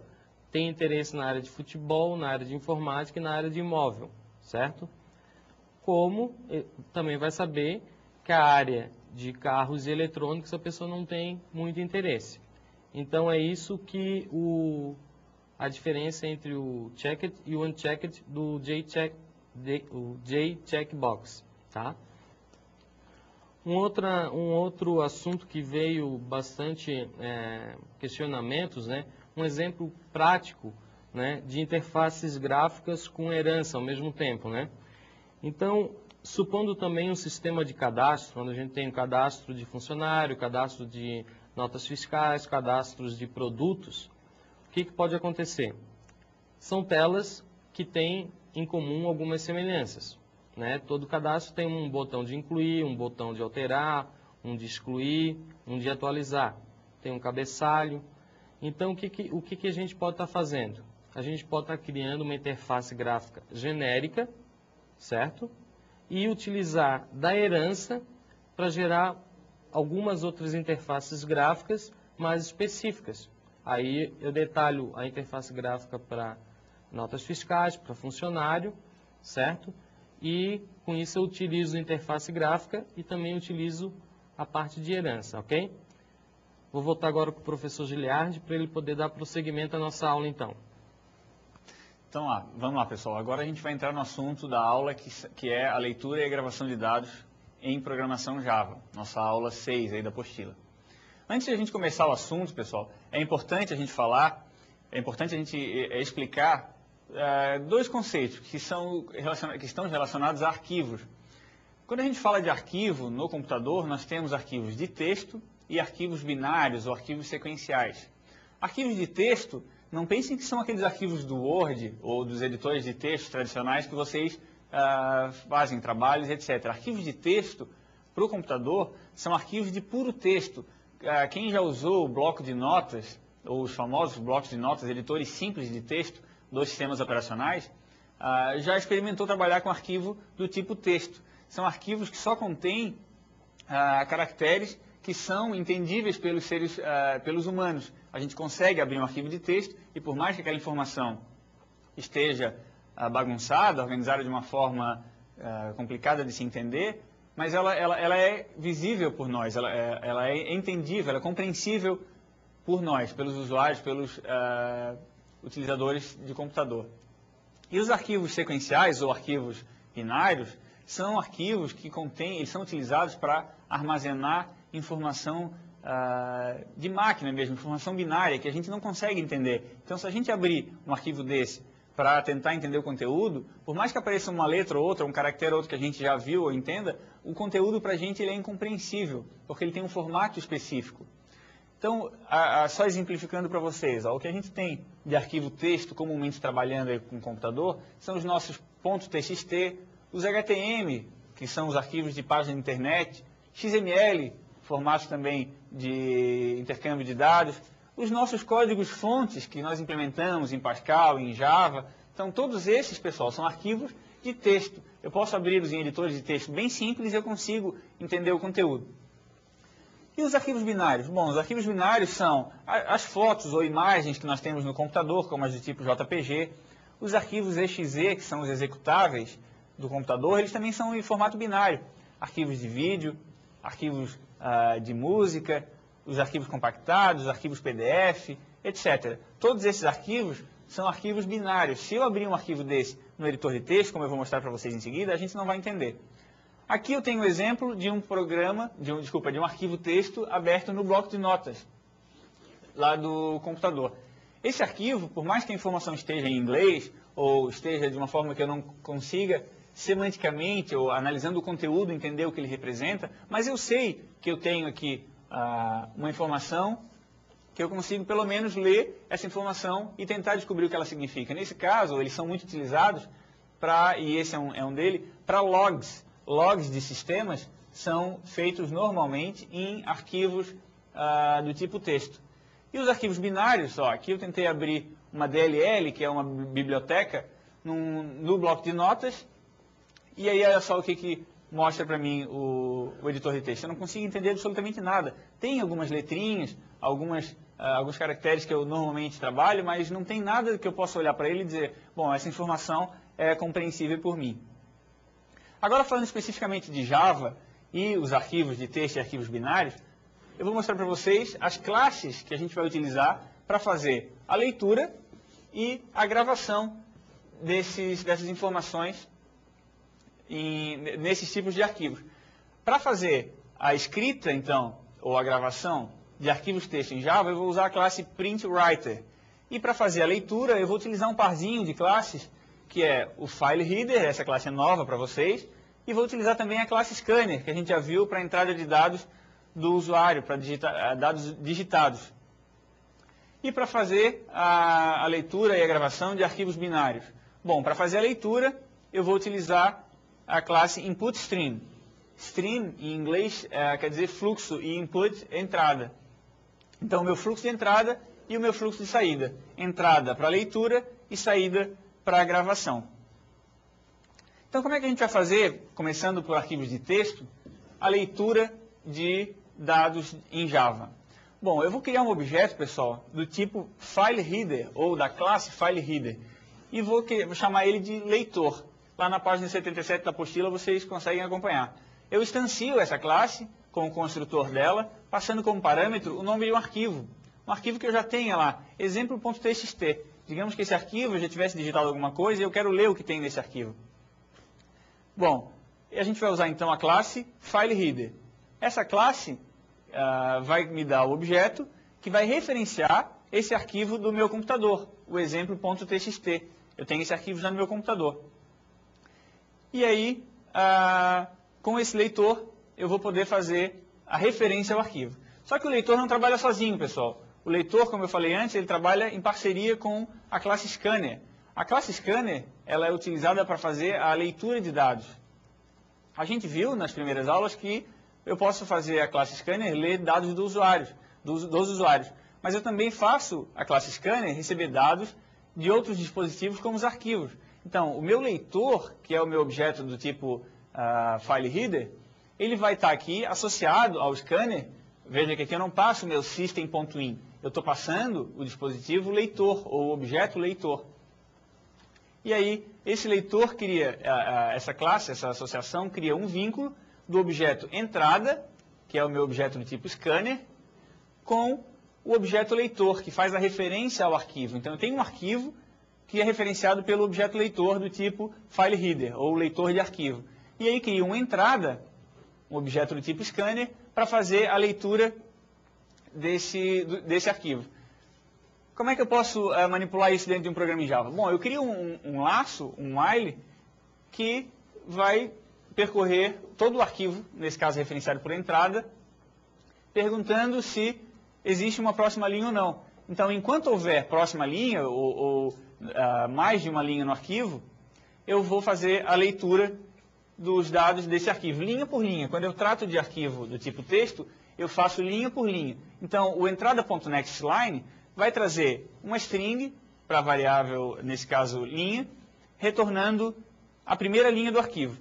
tem interesse na área de futebol, na área de informática e na área de imóvel, certo? Como também vai saber que a área de carros e eletrônicos a pessoa não tem muito interesse. Então é isso que a diferença entre o checked e o unchecked do JCheckBox, tá? Um outro assunto que veio bastante questionamentos, né? Um exemplo prático, né, de interfaces gráficas com herança ao mesmo tempo, né? Então, supondo também um sistema de cadastro, onde a gente tem um cadastro de funcionário, cadastro de notas fiscais, cadastros de produtos, o que pode acontecer? São telas que têm em comum algumas semelhanças, né? Todo cadastro tem um botão de incluir, um botão de alterar, um de excluir, um de atualizar. Tem um cabeçalho. Então, o que a gente pode estar fazendo? A gente pode estar criando uma interface gráfica genérica, certo? E utilizar da herança para gerar algumas outras interfaces gráficas mais específicas. Aí eu detalho a interface gráfica para notas fiscais, para funcionário, certo? E com isso eu utilizo a interface gráfica e também utilizo a parte de herança, ok? Vou voltar agora com o professor Giliardi para ele poder dar prosseguimento à nossa aula, então. Então, vamos lá, pessoal. Agora a gente vai entrar no assunto da aula que é a leitura e a gravação de dados em programação Java. Nossa aula 6 aí da apostila. Antes de a gente começar o assunto, pessoal, é importante a gente falar, explicar dois conceitos que estão relacionados a arquivos. Quando a gente fala de arquivo no computador, nós temos arquivos de texto e arquivos binários ou arquivos sequenciais. Arquivos de texto, não pensem que são aqueles arquivos do Word ou dos editores de texto tradicionais que vocês fazem trabalhos, etc. Arquivos de texto para o computador são arquivos de puro texto, quem já usou o bloco de notas, ou os famosos blocos de notas, editores simples de texto dos sistemas operacionais, já experimentou trabalhar com arquivo do tipo texto. São arquivos que só contêm caracteres que são entendíveis pelos humanos. A gente consegue abrir um arquivo de texto e, por mais que aquela informação esteja bagunçada, organizada de uma forma complicada de se entender, mas ela é visível por nós, ela é entendível, ela é compreensível por nós, pelos usuários, pelos utilizadores de computador. E os arquivos sequenciais ou arquivos binários são arquivos que eles são utilizados para armazenar informação de máquina mesmo, informação binária, que a gente não consegue entender. Então, se a gente abrir um arquivo desse para tentar entender o conteúdo, por mais que apareça uma letra ou outra, um caractere ou outro que a gente já viu ou entenda, o conteúdo para a gente ele é incompreensível, porque ele tem um formato específico. Então, só exemplificando para vocês, o que a gente tem de arquivo texto comumente trabalhando aí com o computador são os nossos .txt, os HTML, que são os arquivos de página de internet, XML, formatos também de intercâmbio de dados, os nossos códigos fontes que nós implementamos em Pascal, em Java. Então, todos esses, pessoal, são arquivos de texto. Eu posso abri-los em editores de texto bem simples e eu consigo entender o conteúdo. E os arquivos binários? Bom, os arquivos binários são as fotos ou imagens que nós temos no computador, como as do tipo JPG. Os arquivos exe, que são os executáveis do computador, eles também são em formato binário. Arquivos de vídeo, arquivos de música, os arquivos compactados, os arquivos PDF, etc. Todos esses arquivos são arquivos binários. Se eu abrir um arquivo desse no editor de texto, como eu vou mostrar para vocês em seguida, a gente não vai entender. Aqui eu tenho um exemplo de um programa, de um arquivo texto aberto no bloco de notas, lá do computador. Esse arquivo, por mais que a informação esteja em inglês, ou esteja de uma forma que eu não consiga semanticamente, ou analisando o conteúdo, entender o que ele representa, mas eu sei que eu tenho aqui uma informação que eu consigo pelo menos ler essa informação e tentar descobrir o que ela significa. Nesse caso, eles são muito utilizados e esse é um dele, para logs. Logs de sistemas são feitos normalmente em arquivos do tipo texto. E os arquivos binários, aqui eu tentei abrir uma DLL, que é uma biblioteca, no bloco de notas, e aí olha só o que mostra para mim o editor de texto. Eu não consigo entender absolutamente nada. Tem algumas letrinhas, alguns caracteres que eu normalmente trabalho, mas não tem nada que eu possa olhar para ele e dizer, bom, essa informação é compreensível por mim. Agora, falando especificamente de Java e os arquivos de texto e arquivos binários, eu vou mostrar para vocês as classes que a gente vai utilizar para fazer a leitura e a gravação dessas informações nesses tipos de arquivos. Para fazer a escrita, então, ou a gravação de arquivos texto em Java, eu vou usar a classe PrintWriter. E para fazer a leitura, eu vou utilizar um parzinho de classes, que é o FileReader, essa classe é nova para vocês, e vou utilizar também a classe Scanner, que a gente já viu para a entrada de dados do usuário, para dados digitados. E para fazer a leitura e a gravação de arquivos binários. Bom, para fazer a leitura, eu vou utilizar a classe InputStream. Stream, em inglês, quer dizer fluxo, e input, entrada. Então, o meu fluxo de entrada e o meu fluxo de saída. Entrada para leitura e saída para a gravação. Então, como é que a gente vai fazer, começando por arquivos de texto, a leitura de dados em Java? Bom, eu vou criar um objeto, pessoal, do tipo FileReader, ou da classe FileReader, e vou chamar ele de leitor. Lá na página 77 da apostila vocês conseguem acompanhar. Eu instancio essa classe com o construtor dela, passando como parâmetro o nome de um arquivo que eu já tenha lá, exemplo.txt. Digamos que esse arquivo eu já tivesse digitado alguma coisa e eu quero ler o que tem nesse arquivo. Bom, a gente vai usar então a classe FileReader. Essa classe vai me dar o objeto que vai referenciar esse arquivo do meu computador, o exemplo.txt. Eu tenho esse arquivo já no meu computador. E aí, com esse leitor, eu vou poder fazer a referência ao arquivo. Só que o leitor não trabalha sozinho, pessoal. O leitor, como eu falei antes, ele trabalha em parceria com a classe Scanner. A classe Scanner, ela é utilizada para fazer a leitura de dados. A gente viu nas primeiras aulas que eu posso fazer a classe scanner ler dados dos usuários. Mas eu também faço a classe scanner receber dados de outros dispositivos como os arquivos. Então, o meu leitor, que é o meu objeto do tipo file reader, ele vai estar aqui associado ao scanner. Veja que aqui eu não passo o meu system.in, eu estou passando o dispositivo leitor, ou o objeto leitor. E aí, esse leitor cria, essa classe, essa associação, cria um vínculo do objeto entrada, que é o meu objeto do tipo scanner, com o objeto leitor, que faz a referência ao arquivo. Então, eu tenho um arquivo que é referenciado pelo objeto leitor do tipo file reader, ou leitor de arquivo. E aí, cria uma entrada, um objeto do tipo scanner, para fazer a leitura desse arquivo. Como é que eu posso manipular isso dentro de um programa em Java? Bom, eu crio um laço, um while, que vai percorrer todo o arquivo, nesse caso referenciado por entrada, perguntando se existe uma próxima linha ou não. Então, enquanto houver próxima linha, ou mais de uma linha no arquivo, eu vou fazer a leitura dos dados desse arquivo, linha por linha. Quando eu trato de arquivo do tipo texto, eu faço linha por linha. Então, o entrada.nextLine vai trazer uma string para a variável, nesse caso, linha, retornando a primeira linha do arquivo.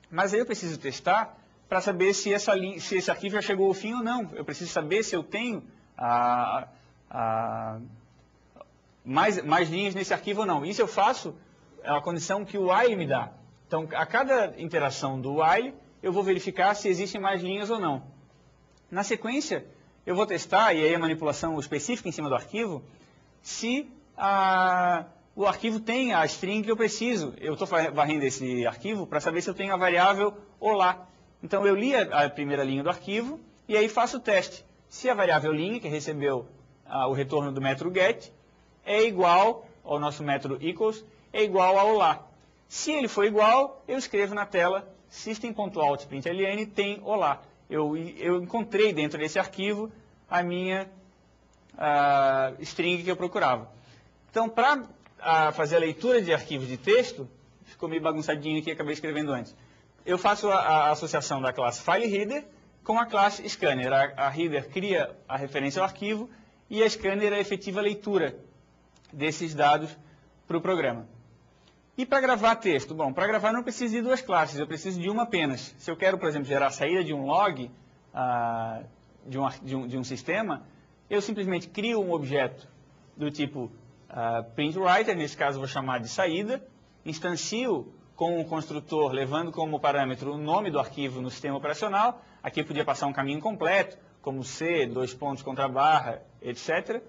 Mas aí eu preciso testar para saber se esse arquivo já chegou ao fim ou não. Eu preciso saber se eu tenho mais linhas nesse arquivo ou não. Isso eu faço a condição que o while me dá. Então, a cada interação do while, eu vou verificar se existem mais linhas ou não. Na sequência, eu vou testar, e aí a manipulação específica em cima do arquivo, se o arquivo tem a string que eu preciso. Eu estou varrendo esse arquivo para saber se eu tenho a variável olá. Então, eu li a primeira linha do arquivo, e aí faço o teste. Se a variável linha, que recebeu o retorno do método get, é igual ao nosso método equals, é igual a olá. Se ele for igual, eu escrevo na tela system.out.println tem olá. Eu encontrei dentro desse arquivo a minha string que eu procurava. Então, para fazer a leitura de arquivos de texto, ficou meio bagunçadinho aqui, acabei escrevendo antes. Eu faço a associação da classe FileReader com a classe Scanner. A Reader cria a referência ao arquivo e a Scanner é a efetiva leitura desses dados para o programa. E para gravar texto? Bom, para gravar eu não preciso de duas classes, eu preciso de uma apenas. Se eu quero, por exemplo, gerar a saída de um log de um sistema, eu simplesmente crio um objeto do tipo printWriter, nesse caso eu vou chamar de saída, instancio com o construtor, levando como parâmetro o nome do arquivo no sistema operacional. Aqui eu podia passar um caminho completo, como C, 2 pontos contra barra, etc.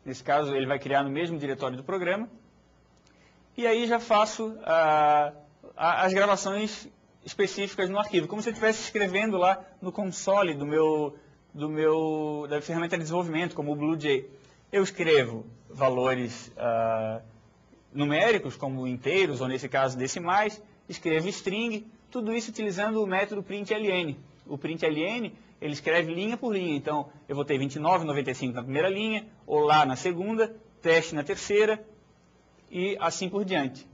Nesse caso, ele vai criar no mesmo diretório do programa. E aí já faço as gravações específicas no arquivo, como se eu estivesse escrevendo lá no console da ferramenta de desenvolvimento, como o BlueJ. Eu escrevo valores numéricos, como inteiros, ou nesse caso decimais, escrevo string, tudo isso utilizando o método println. O println, ele escreve linha por linha, então eu vou ter 29,95 na primeira linha, olá na segunda, teste na terceira, e assim por diante.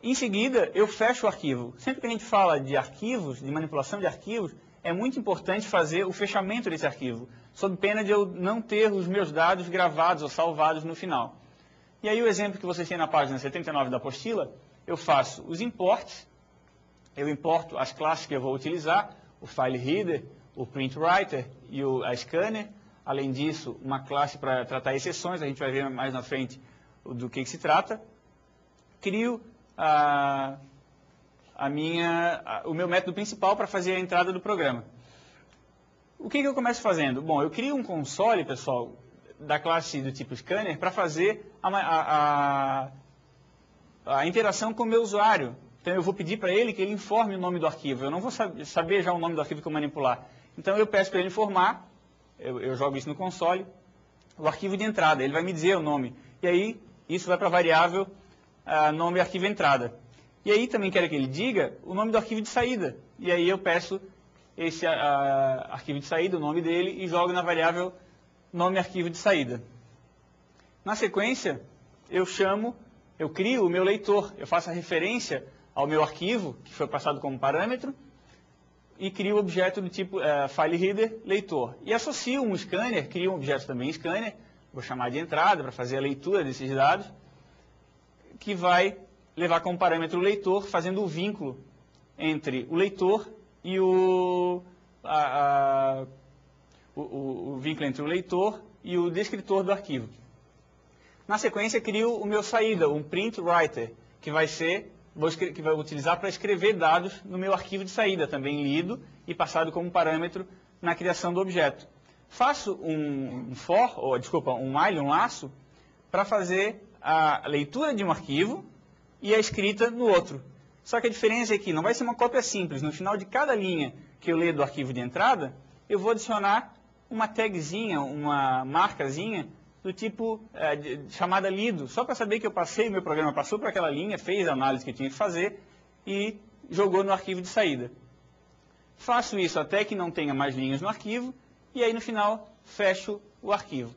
Em seguida, eu fecho o arquivo. Sempre que a gente fala de arquivos, de manipulação de arquivos, é muito importante fazer o fechamento desse arquivo, sob pena de eu não ter os meus dados gravados ou salvados no final. E aí o exemplo que vocês têm na página 79 da apostila, eu faço os imports, eu importo as classes que eu vou utilizar, o FileReader, o printWriter e a Scanner. Além disso, uma classe para tratar exceções, a gente vai ver mais na frente do que se trata. Crio o meu método principal para fazer a entrada do programa. O que eu começo fazendo? Bom, eu crio um console, pessoal, da classe do tipo Scanner para fazer a interação com o meu usuário. Então, eu vou pedir para ele que ele informe o nome do arquivo. Eu não vou saber já o nome do arquivo que eu manipular. Então, eu peço para ele informar, eu jogo isso no console, o arquivo de entrada. Ele vai me dizer o nome. E aí, isso vai para a variável nome arquivo entrada. E aí, também quero que ele diga o nome do arquivo de saída. E aí, eu peço esse arquivo de saída, o nome dele, e jogo na variável nome arquivo de saída. Na sequência, eu crio o meu leitor. Eu faço a referência ao meu arquivo, que foi passado como parâmetro, e crio o objeto do tipo FileReader leitor. E associo um scanner, crio um objeto também scanner, vou chamar de entrada para fazer a leitura desses dados, que vai levar como parâmetro o leitor, fazendo o vínculo entre o leitor e o vínculo entre o leitor e o descritor do arquivo. Na sequência, crio o meu saída, um print writer, que vai utilizar para escrever dados no meu arquivo de saída, também lido e passado como parâmetro na criação do objeto. Faço um while, um laço, para fazer a leitura de um arquivo e a escrita no outro. Só que a diferença é que não vai ser uma cópia simples. No final de cada linha que eu ler do arquivo de entrada, eu vou adicionar uma tagzinha, uma marcazinha do tipo chamada lido, só para saber que o meu programa passou por aquela linha, fez a análise que tinha que fazer e jogou no arquivo de saída. Faço isso até que não tenha mais linhas no arquivo e aí no final fecho o arquivo.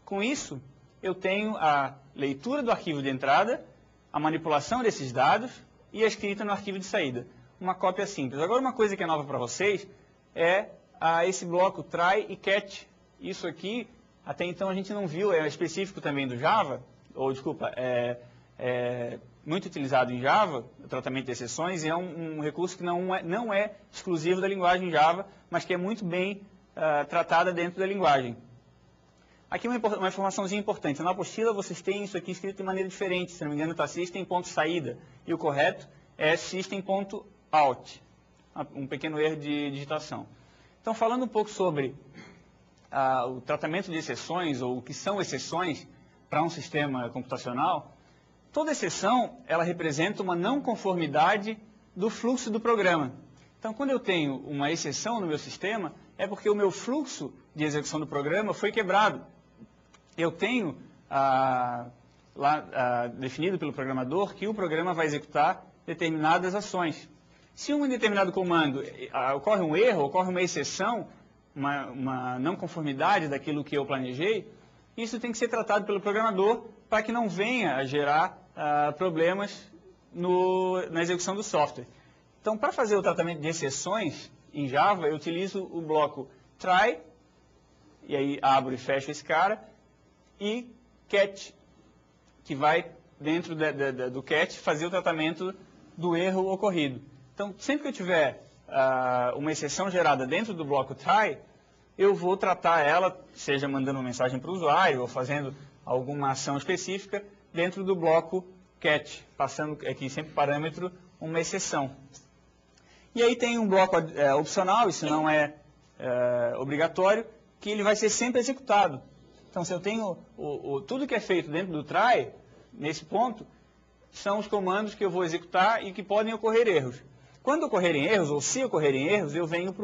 Com isso, eu tenho a leitura do arquivo de entrada, a manipulação desses dados e a escrita no arquivo de saída. Uma cópia simples. Agora, uma coisa que é nova para vocês é esse bloco try e catch. Isso aqui, até então a gente não viu, é específico também do Java, é muito utilizado em Java, o tratamento de exceções, e é um recurso que não é exclusivo da linguagem Java, mas que é muito bem tratada dentro da linguagem. Aqui uma informaçãozinha importante. Na apostila vocês têm isso aqui escrito de maneira diferente. Se não me engano está system.saída. E o correto é system.out. Um pequeno erro de digitação. Então, falando um pouco sobre o tratamento de exceções, ou o que são exceções para um sistema computacional, toda exceção ela representa uma não conformidade do fluxo do programa. Então, quando eu tenho uma exceção no meu sistema, é porque o meu fluxo de execução do programa foi quebrado. Eu tenho definido pelo programador que o programa vai executar determinadas ações. Se um determinado comando ocorre um erro, ocorre uma exceção, uma não conformidade daquilo que eu planejei, isso tem que ser tratado pelo programador para que não venha a gerar problemas na execução do software. Então, para fazer o tratamento de exceções em Java, eu utilizo o bloco try, e aí abro e fecho esse cara, e catch, que vai, dentro do catch, fazer o tratamento do erro ocorrido. Então, sempre que eu tiver uma exceção gerada dentro do bloco try, eu vou tratar ela, seja mandando uma mensagem para o usuário, ou fazendo alguma ação específica, dentro do bloco catch, passando aqui sempre parâmetro uma exceção. E aí tem um bloco opcional, isso não é obrigatório, que ele vai ser sempre executado. Então, se eu tenho tudo que é feito dentro do try, nesse ponto, são os comandos que eu vou executar e que podem ocorrer erros. Quando ocorrerem erros, ou se ocorrerem erros, eu venho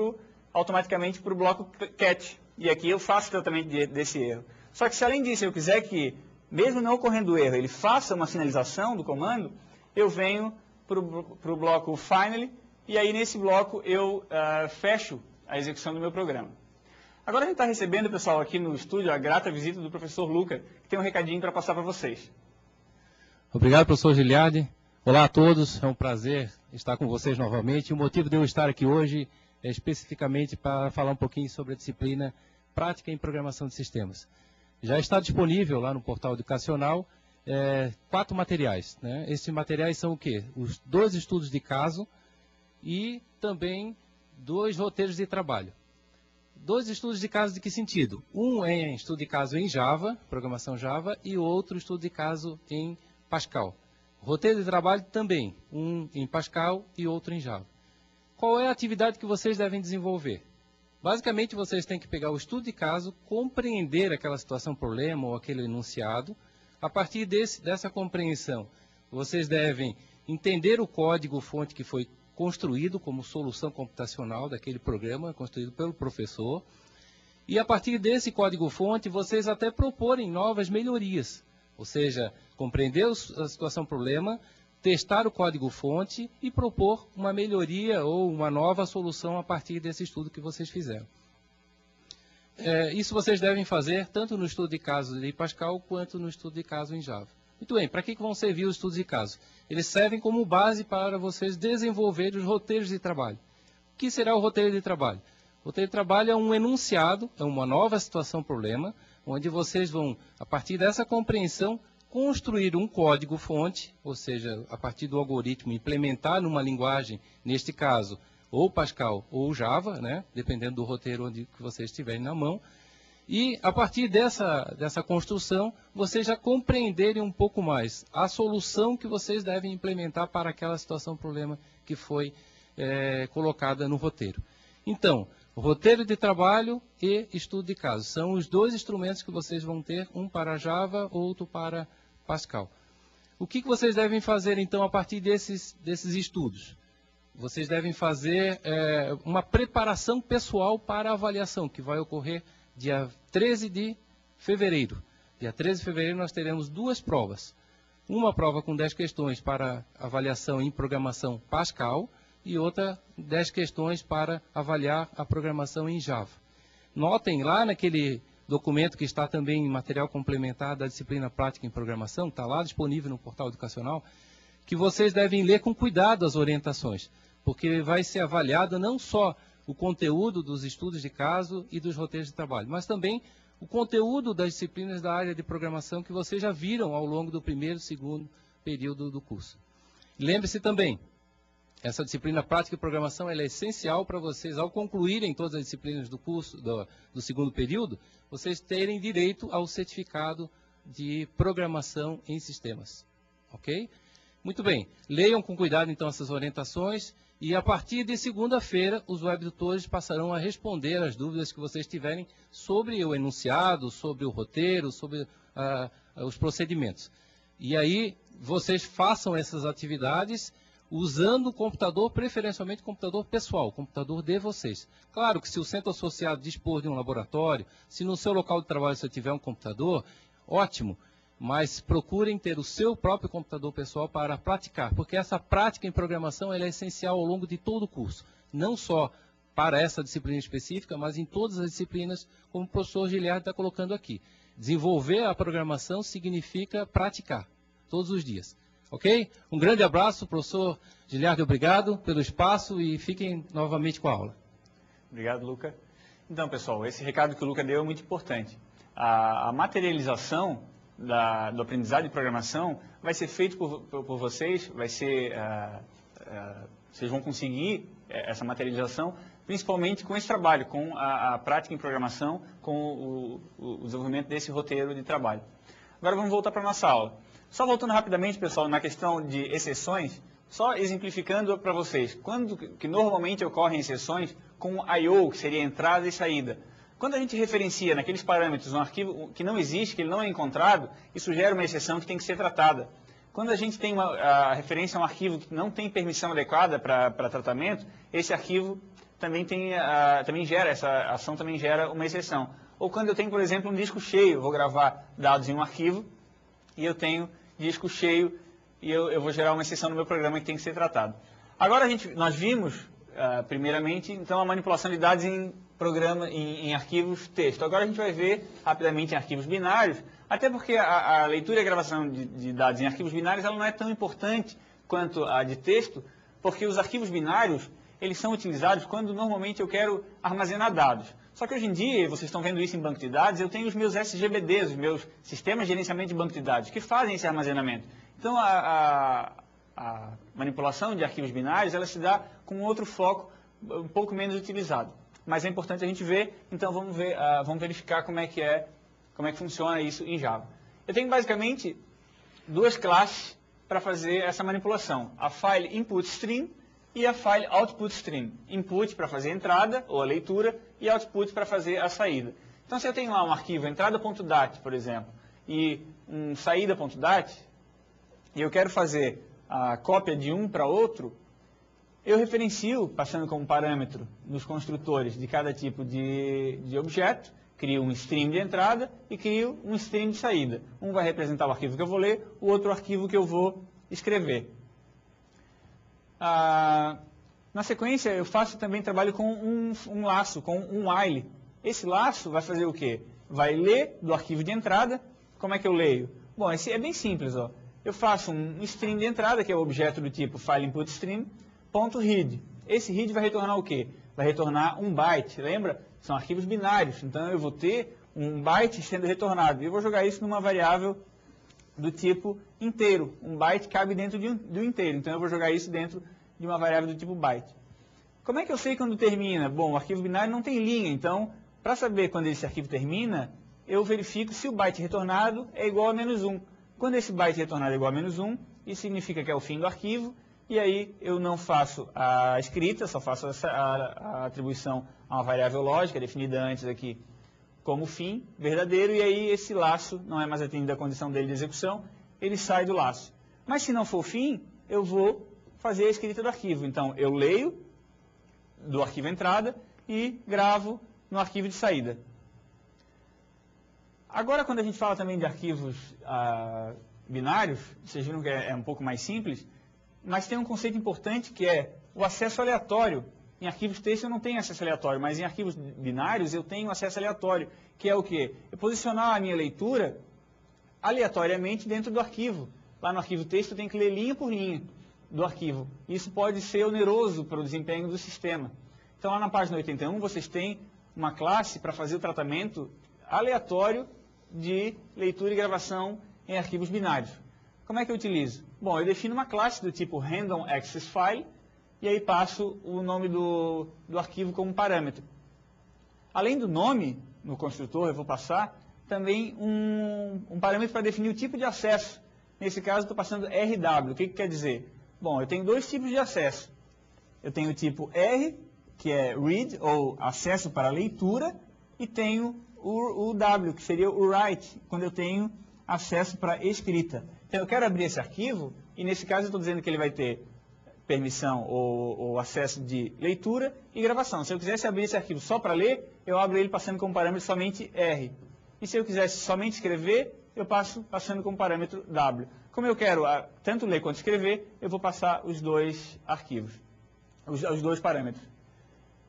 automaticamente para o bloco catch. E aqui eu faço o tratamento desse erro. Só que se além disso eu quiser que, mesmo não ocorrendo erro, ele faça uma sinalização do comando, eu venho para o bloco finally, e aí nesse bloco eu fecho a execução do meu programa. Agora a gente está recebendo, pessoal, aqui no estúdio, a grata visita do professor Luca, que tem um recadinho para passar para vocês. Obrigado, professor Giliardi. Olá a todos, é um prazer estar com vocês novamente. O motivo de eu estar aqui hoje é especificamente para falar um pouquinho sobre a disciplina Prática em Programação de Sistemas. Já está disponível lá no portal educacional 4 materiais. Né? Esses materiais são o quê? Os 2 estudos de caso e também 2 roteiros de trabalho. 2 estudos de caso de que sentido? Um é estudo de caso em Java, programação Java, e outro estudo de caso em Pascal. Roteiro de trabalho também, um em Pascal e outro em Java. Qual é a atividade que vocês devem desenvolver? Basicamente, vocês têm que pegar o estudo de caso, compreender aquela situação, problema ou aquele enunciado. A partir dessa compreensão, vocês devem entender o código-fonte que foi construído como solução computacional daquele programa, construído pelo professor. E a partir desse código-fonte, vocês até proporem novas melhorias. Ou seja, compreender a situação-problema, testar o código-fonte e propor uma melhoria ou uma nova solução a partir desse estudo que vocês fizeram. Isso vocês devem fazer tanto no estudo de caso de Pascal quanto no estudo de caso em Java. Muito bem, para que vão servir os estudos de caso? Eles servem como base para vocês desenvolverem os roteiros de trabalho. O que será o roteiro de trabalho? O roteiro de trabalho é um enunciado, é uma nova situação-problema, onde vocês vão, a partir dessa compreensão, construir um código-fonte, ou seja, a partir do algoritmo, implementar numa linguagem, neste caso, ou Pascal ou Java, né, dependendo do roteiro onde que vocês estiverem na mão, e a partir dessa construção, vocês já compreenderem um pouco mais a solução que vocês devem implementar para aquela situação-problema que foi colocada no roteiro. Então, roteiro de trabalho e estudo de caso são os dois instrumentos que vocês vão ter, um para Java, outro para Pascal. O que vocês devem fazer, então, a partir desses estudos? Vocês devem fazer uma preparação pessoal para a avaliação, que vai ocorrer dia 13 de fevereiro. Dia 13 de fevereiro nós teremos duas provas. Uma prova com 10 questões para avaliação em programação Pascal e outra 10 questões para avaliar a programação em Java. Notem lá naquele documento que está também em material complementar da disciplina prática em programação, está lá disponível no portal educacional, que vocês devem ler com cuidado as orientações, porque vai ser avaliado não só o conteúdo dos estudos de caso e dos roteiros de trabalho, mas também o conteúdo das disciplinas da área de programação que vocês já viram ao longo do primeiro e segundo período do curso. Lembre-se também, essa disciplina prática e programação ela é essencial para vocês, ao concluírem todas as disciplinas do curso, do segundo período, vocês terem direito ao certificado de programação em sistemas. Ok? Muito bem, leiam com cuidado então essas orientações e a partir de segunda-feira os webtutores passarão a responder as dúvidas que vocês tiverem sobre o enunciado, sobre o roteiro, sobre os procedimentos. E aí vocês façam essas atividades usando o computador, preferencialmente computador pessoal, computador de vocês. Claro que se o centro associado dispor de um laboratório, se no seu local de trabalho você tiver um computador, ótimo, mas procurem ter o seu próprio computador pessoal para praticar, porque essa prática em programação ela é essencial ao longo de todo o curso, não só para essa disciplina específica, mas em todas as disciplinas, como o professor Giliardi está colocando aqui. Desenvolver a programação significa praticar, todos os dias. Ok? Um grande abraço, professor Giliardi, obrigado pelo espaço e fiquem novamente com a aula. Obrigado, Luca. Então, pessoal, esse recado que o Luca deu é muito importante. A materialização do aprendizado de programação vai ser feito por vocês, vocês vão conseguir essa materialização principalmente com esse trabalho, com a prática em programação, com o desenvolvimento desse roteiro de trabalho. Agora vamos voltar para a nossa aula. Só voltando rapidamente, pessoal, na questão de exceções, só exemplificando para vocês, quando que normalmente ocorrem exceções com I/O, que seria entrada e saída. Quando a gente referencia naqueles parâmetros um arquivo que não existe, que ele não é encontrado, isso gera uma exceção que tem que ser tratada. Quando a gente tem a referência a um arquivo que não tem permissão adequada para tratamento, esse arquivo também gera, essa ação também gera uma exceção. Ou quando eu tenho, por exemplo, um disco cheio, vou gravar dados em um arquivo, e eu tenho disco cheio, e eu vou gerar uma exceção no meu programa que tem que ser tratado. Agora nós vimos, primeiramente, então, a manipulação de dados em arquivos texto. Agora a gente vai ver rapidamente em arquivos binários, até porque a leitura e a gravação de dados em arquivos binários ela não é tão importante quanto a de texto, porque os arquivos binários eles são utilizados quando normalmente eu quero armazenar dados. Só que hoje em dia, vocês estão vendo isso em banco de dados, eu tenho os meus SGBDs, os meus sistemas de gerenciamento de banco de dados, que fazem esse armazenamento. Então, a manipulação de arquivos binários, ela se dá com outro foco um pouco menos utilizado. Mas é importante a gente ver, então vamos verificar como é que funciona isso em Java. Eu tenho basicamente duas classes para fazer essa manipulação. A file input_stream e a file output_stream. Input para fazer a entrada ou a leitura e output para fazer a saída. Então, se eu tenho lá um arquivo entrada.dat, por exemplo, e um saída.dat, e eu quero fazer a cópia de um para outro, eu referencio, passando como parâmetro nos construtores de cada tipo de objeto, crio um stream de entrada e crio um stream de saída. Um vai representar o arquivo que eu vou ler, o outro arquivo que eu vou escrever. Na sequência, eu faço também trabalho com um laço, com um while. Esse laço vai fazer o quê? Vai ler do arquivo de entrada. Como é que eu leio? Bom, esse é bem simples. Ó. Eu faço um stream de entrada, que é o objeto do tipo file input_stream, .read. Esse read vai retornar o quê? Vai retornar um byte, lembra? São arquivos binários, então eu vou ter um byte sendo retornado. E eu vou jogar isso numa variável do tipo inteiro. Um byte cabe dentro do inteiro, então eu vou jogar isso dentro de uma variável do tipo byte. Como é que eu sei quando termina? Bom, o arquivo binário não tem linha, então, para saber quando esse arquivo termina, eu verifico se o byte retornado é igual a -1. Quando esse byte retornado é igual a -1, isso significa que é o fim do arquivo, e aí eu não faço a escrita, só faço a atribuição a uma variável lógica, definida antes aqui como fim verdadeiro, e aí esse laço não é mais atendida a condição dele de execução, ele sai do laço. Mas se não for fim, eu vou fazer a escrita do arquivo. Então, eu leio do arquivo entrada e gravo no arquivo de saída. Agora, quando a gente fala também de arquivos binários, vocês viram que é um pouco mais simples, mas tem um conceito importante que é o acesso aleatório. Em arquivos texto eu não tenho acesso aleatório, mas em arquivos binários eu tenho acesso aleatório, que é o quê? Eu posicionar a minha leitura aleatoriamente dentro do arquivo. Lá no arquivo texto eu tenho que ler linha por linha do arquivo. Isso pode ser oneroso para o desempenho do sistema. Então lá na página 81 vocês têm uma classe para fazer o tratamento aleatório de leitura e gravação em arquivos binários. Como é que eu utilizo? Bom, eu defino uma classe do tipo Random Access File e aí passo o nome do arquivo como parâmetro. Além do nome, no construtor eu vou passar também um parâmetro para definir o tipo de acesso. Nesse caso estou passando RW. O que quer dizer? Bom, eu tenho dois tipos de acesso. Eu tenho o tipo R, que é Read, ou acesso para leitura, e tenho o W, que seria o Write, quando eu tenho acesso para escrita. Então eu quero abrir esse arquivo, e nesse caso eu estou dizendo que ele vai ter permissão ou acesso de leitura e gravação. Se eu quisesse abrir esse arquivo só para ler, eu abro ele passando como parâmetro somente R. E se eu quisesse somente escrever, eu passo passando como parâmetro W. Como eu quero tanto ler quanto escrever, eu vou passar os dois arquivos, os dois parâmetros.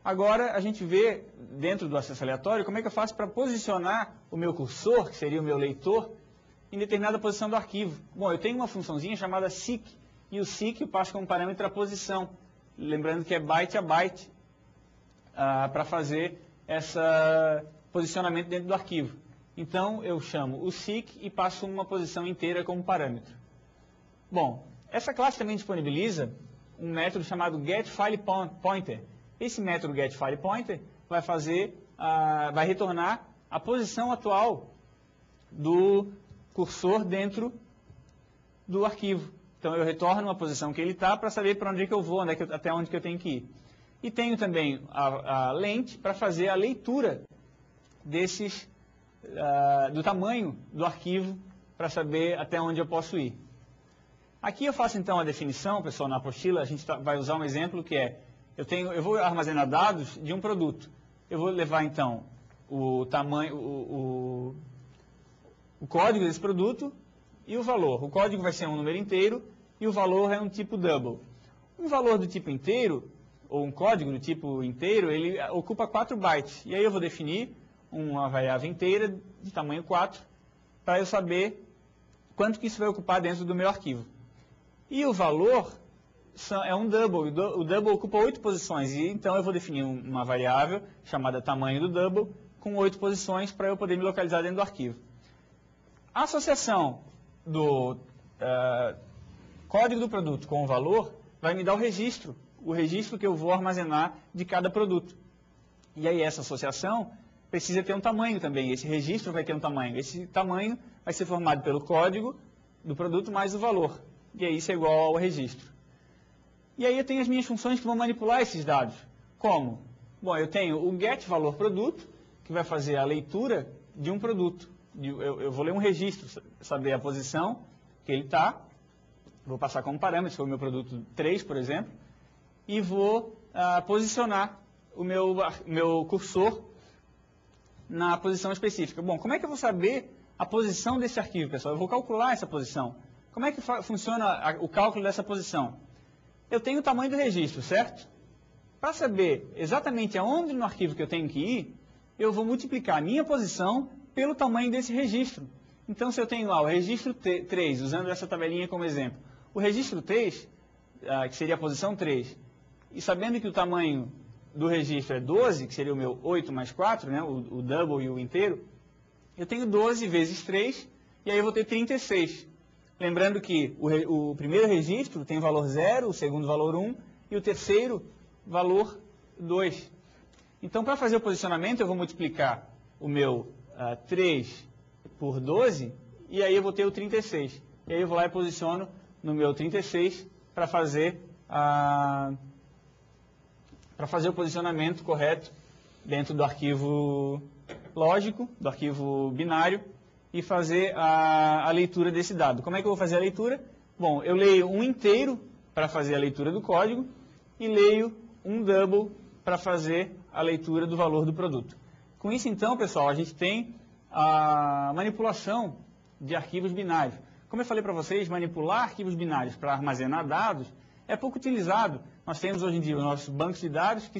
Agora a gente vê, dentro do acesso aleatório, como é que eu faço para posicionar o meu cursor, que seria o meu leitor, em determinada posição do arquivo. Bom, eu tenho uma funçãozinha chamada seek, e o seek eu passo como parâmetro a posição, lembrando que é byte a byte, para fazer esse posicionamento dentro do arquivo. Então, eu chamo o seek e passo uma posição inteira como parâmetro. Bom, essa classe também disponibiliza um método chamado getFilePointer. Esse método getFilePointer vai retornar a posição atual do cursor dentro do arquivo. Então, eu retorno uma posição que ele está para saber para onde é que eu vou, até onde que eu tenho que ir. E tenho também a lente para fazer a leitura do tamanho do arquivo para saber até onde eu posso ir. Aqui eu faço então a definição, pessoal, na apostila, a gente vai usar um exemplo que é, eu vou armazenar dados de um produto. Eu vou levar então o tamanho, o código desse produto e o valor. O código vai ser um número inteiro e o valor é um tipo double. Um valor do tipo inteiro, ou um código do tipo inteiro, ele ocupa 4 bytes. E aí eu vou definir uma variável inteira de tamanho 4 para eu saber quanto que isso vai ocupar dentro do meu arquivo. E o valor é um double. O double ocupa 8 posições. E então eu vou definir uma variável chamada tamanho do double com 8 posições para eu poder me localizar dentro do arquivo. A associação do código do produto com o valor vai me dar o registro que eu vou armazenar de cada produto. E aí essa associação precisa ter um tamanho também. Esse registro vai ter um tamanho. Esse tamanho vai ser formado pelo código do produto mais o valor. E aí isso é igual ao registro. E aí eu tenho as minhas funções que vão manipular esses dados. Como? Bom, eu tenho o getValorProduto, que vai fazer a leitura de um produto. Eu vou ler um registro, saber a posição que ele está. Vou passar como parâmetro, se for o meu produto 3, por exemplo. E vou posicionar o meu cursor na posição específica. Bom, como é que eu vou saber a posição desse arquivo, pessoal? Eu vou calcular essa posição. Como é que funciona o cálculo dessa posição? Eu tenho o tamanho do registro, certo? Para saber exatamente aonde no arquivo que eu tenho que ir, eu vou multiplicar a minha posição pelo tamanho desse registro. Então, se eu tenho lá o registro 3, usando essa tabelinha como exemplo, o registro 3, que seria a posição 3, e sabendo que o tamanho do registro é 12, que seria o meu 8 mais 4, né, o double e o inteiro, eu tenho 12 vezes 3, e aí eu vou ter 36. Lembrando que o primeiro registro tem valor 0, o segundo valor 1, e o terceiro valor 2. Então, para fazer o posicionamento, eu vou multiplicar o meu 3 por 12, e aí eu vou ter o 36. E aí eu vou lá e posiciono no meu 36 para fazer o posicionamento correto dentro do arquivo lógico, do arquivo binário, e fazer a leitura desse dado. Como é que eu vou fazer a leitura? Bom, eu leio um inteiro para fazer a leitura do código e leio um double para fazer a leitura do valor do produto. Com isso, então, pessoal, a gente tem a manipulação de arquivos binários. Como eu falei para vocês, manipular arquivos binários para armazenar dados é pouco utilizado. Nós temos hoje em dia os nossos bancos de dados que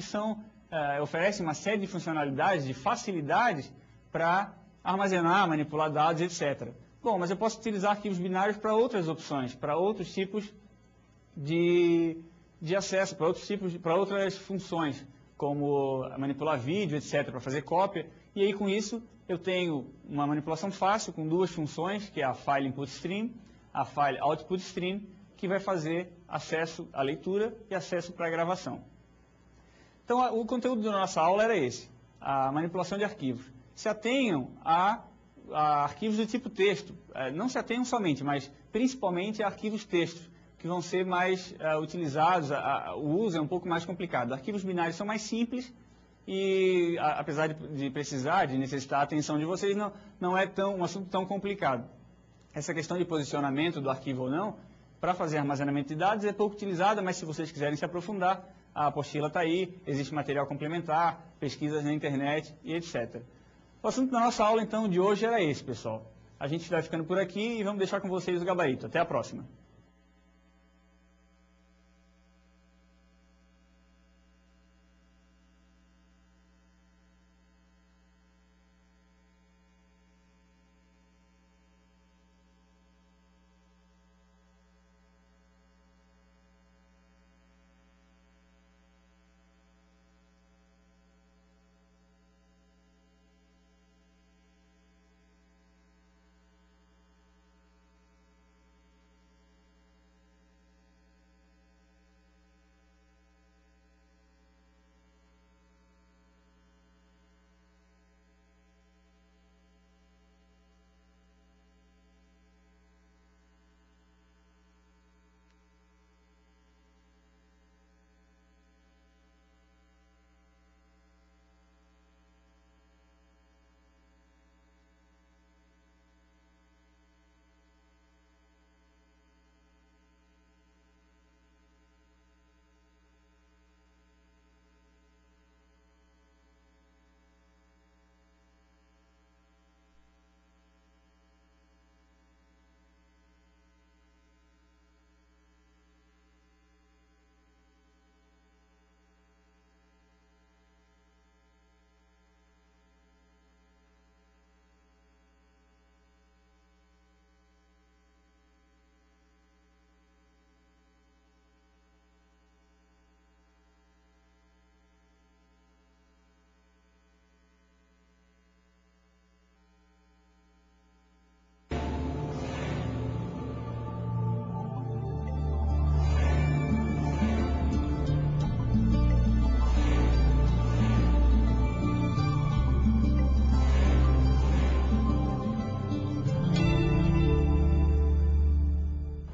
oferecem uma série de funcionalidades, de facilidades para armazenar, manipular dados, etc. Bom, mas eu posso utilizar arquivos binários para outras opções, para outros tipos de acesso, para outras funções, como manipular vídeo, etc., para fazer cópia. E aí, com isso, eu tenho uma manipulação fácil com duas funções, que é a File Input Stream, a File Output Stream, que vai fazer acesso à leitura e acesso para a gravação. Então, o conteúdo da nossa aula era esse, a manipulação de arquivos. Se atenham a arquivos do tipo texto. Não se atenham somente, mas principalmente a arquivos textos, que vão ser mais utilizados, o uso é um pouco mais complicado. Arquivos binários são mais simples e, apesar de precisar, de necessitar a atenção de vocês, não é um assunto tão complicado. Essa questão de posicionamento do arquivo ou não, para fazer armazenamento de dados, é pouco utilizada, mas se vocês quiserem se aprofundar, a apostila está aí, existe material complementar, pesquisas na internet e etc. O assunto da nossa aula, então, de hoje era esse, pessoal. A gente vai ficando por aqui e vamos deixar com vocês o gabarito. Até a próxima.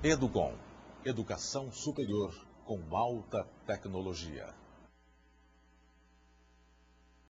Educom, educação superior com alta tecnologia.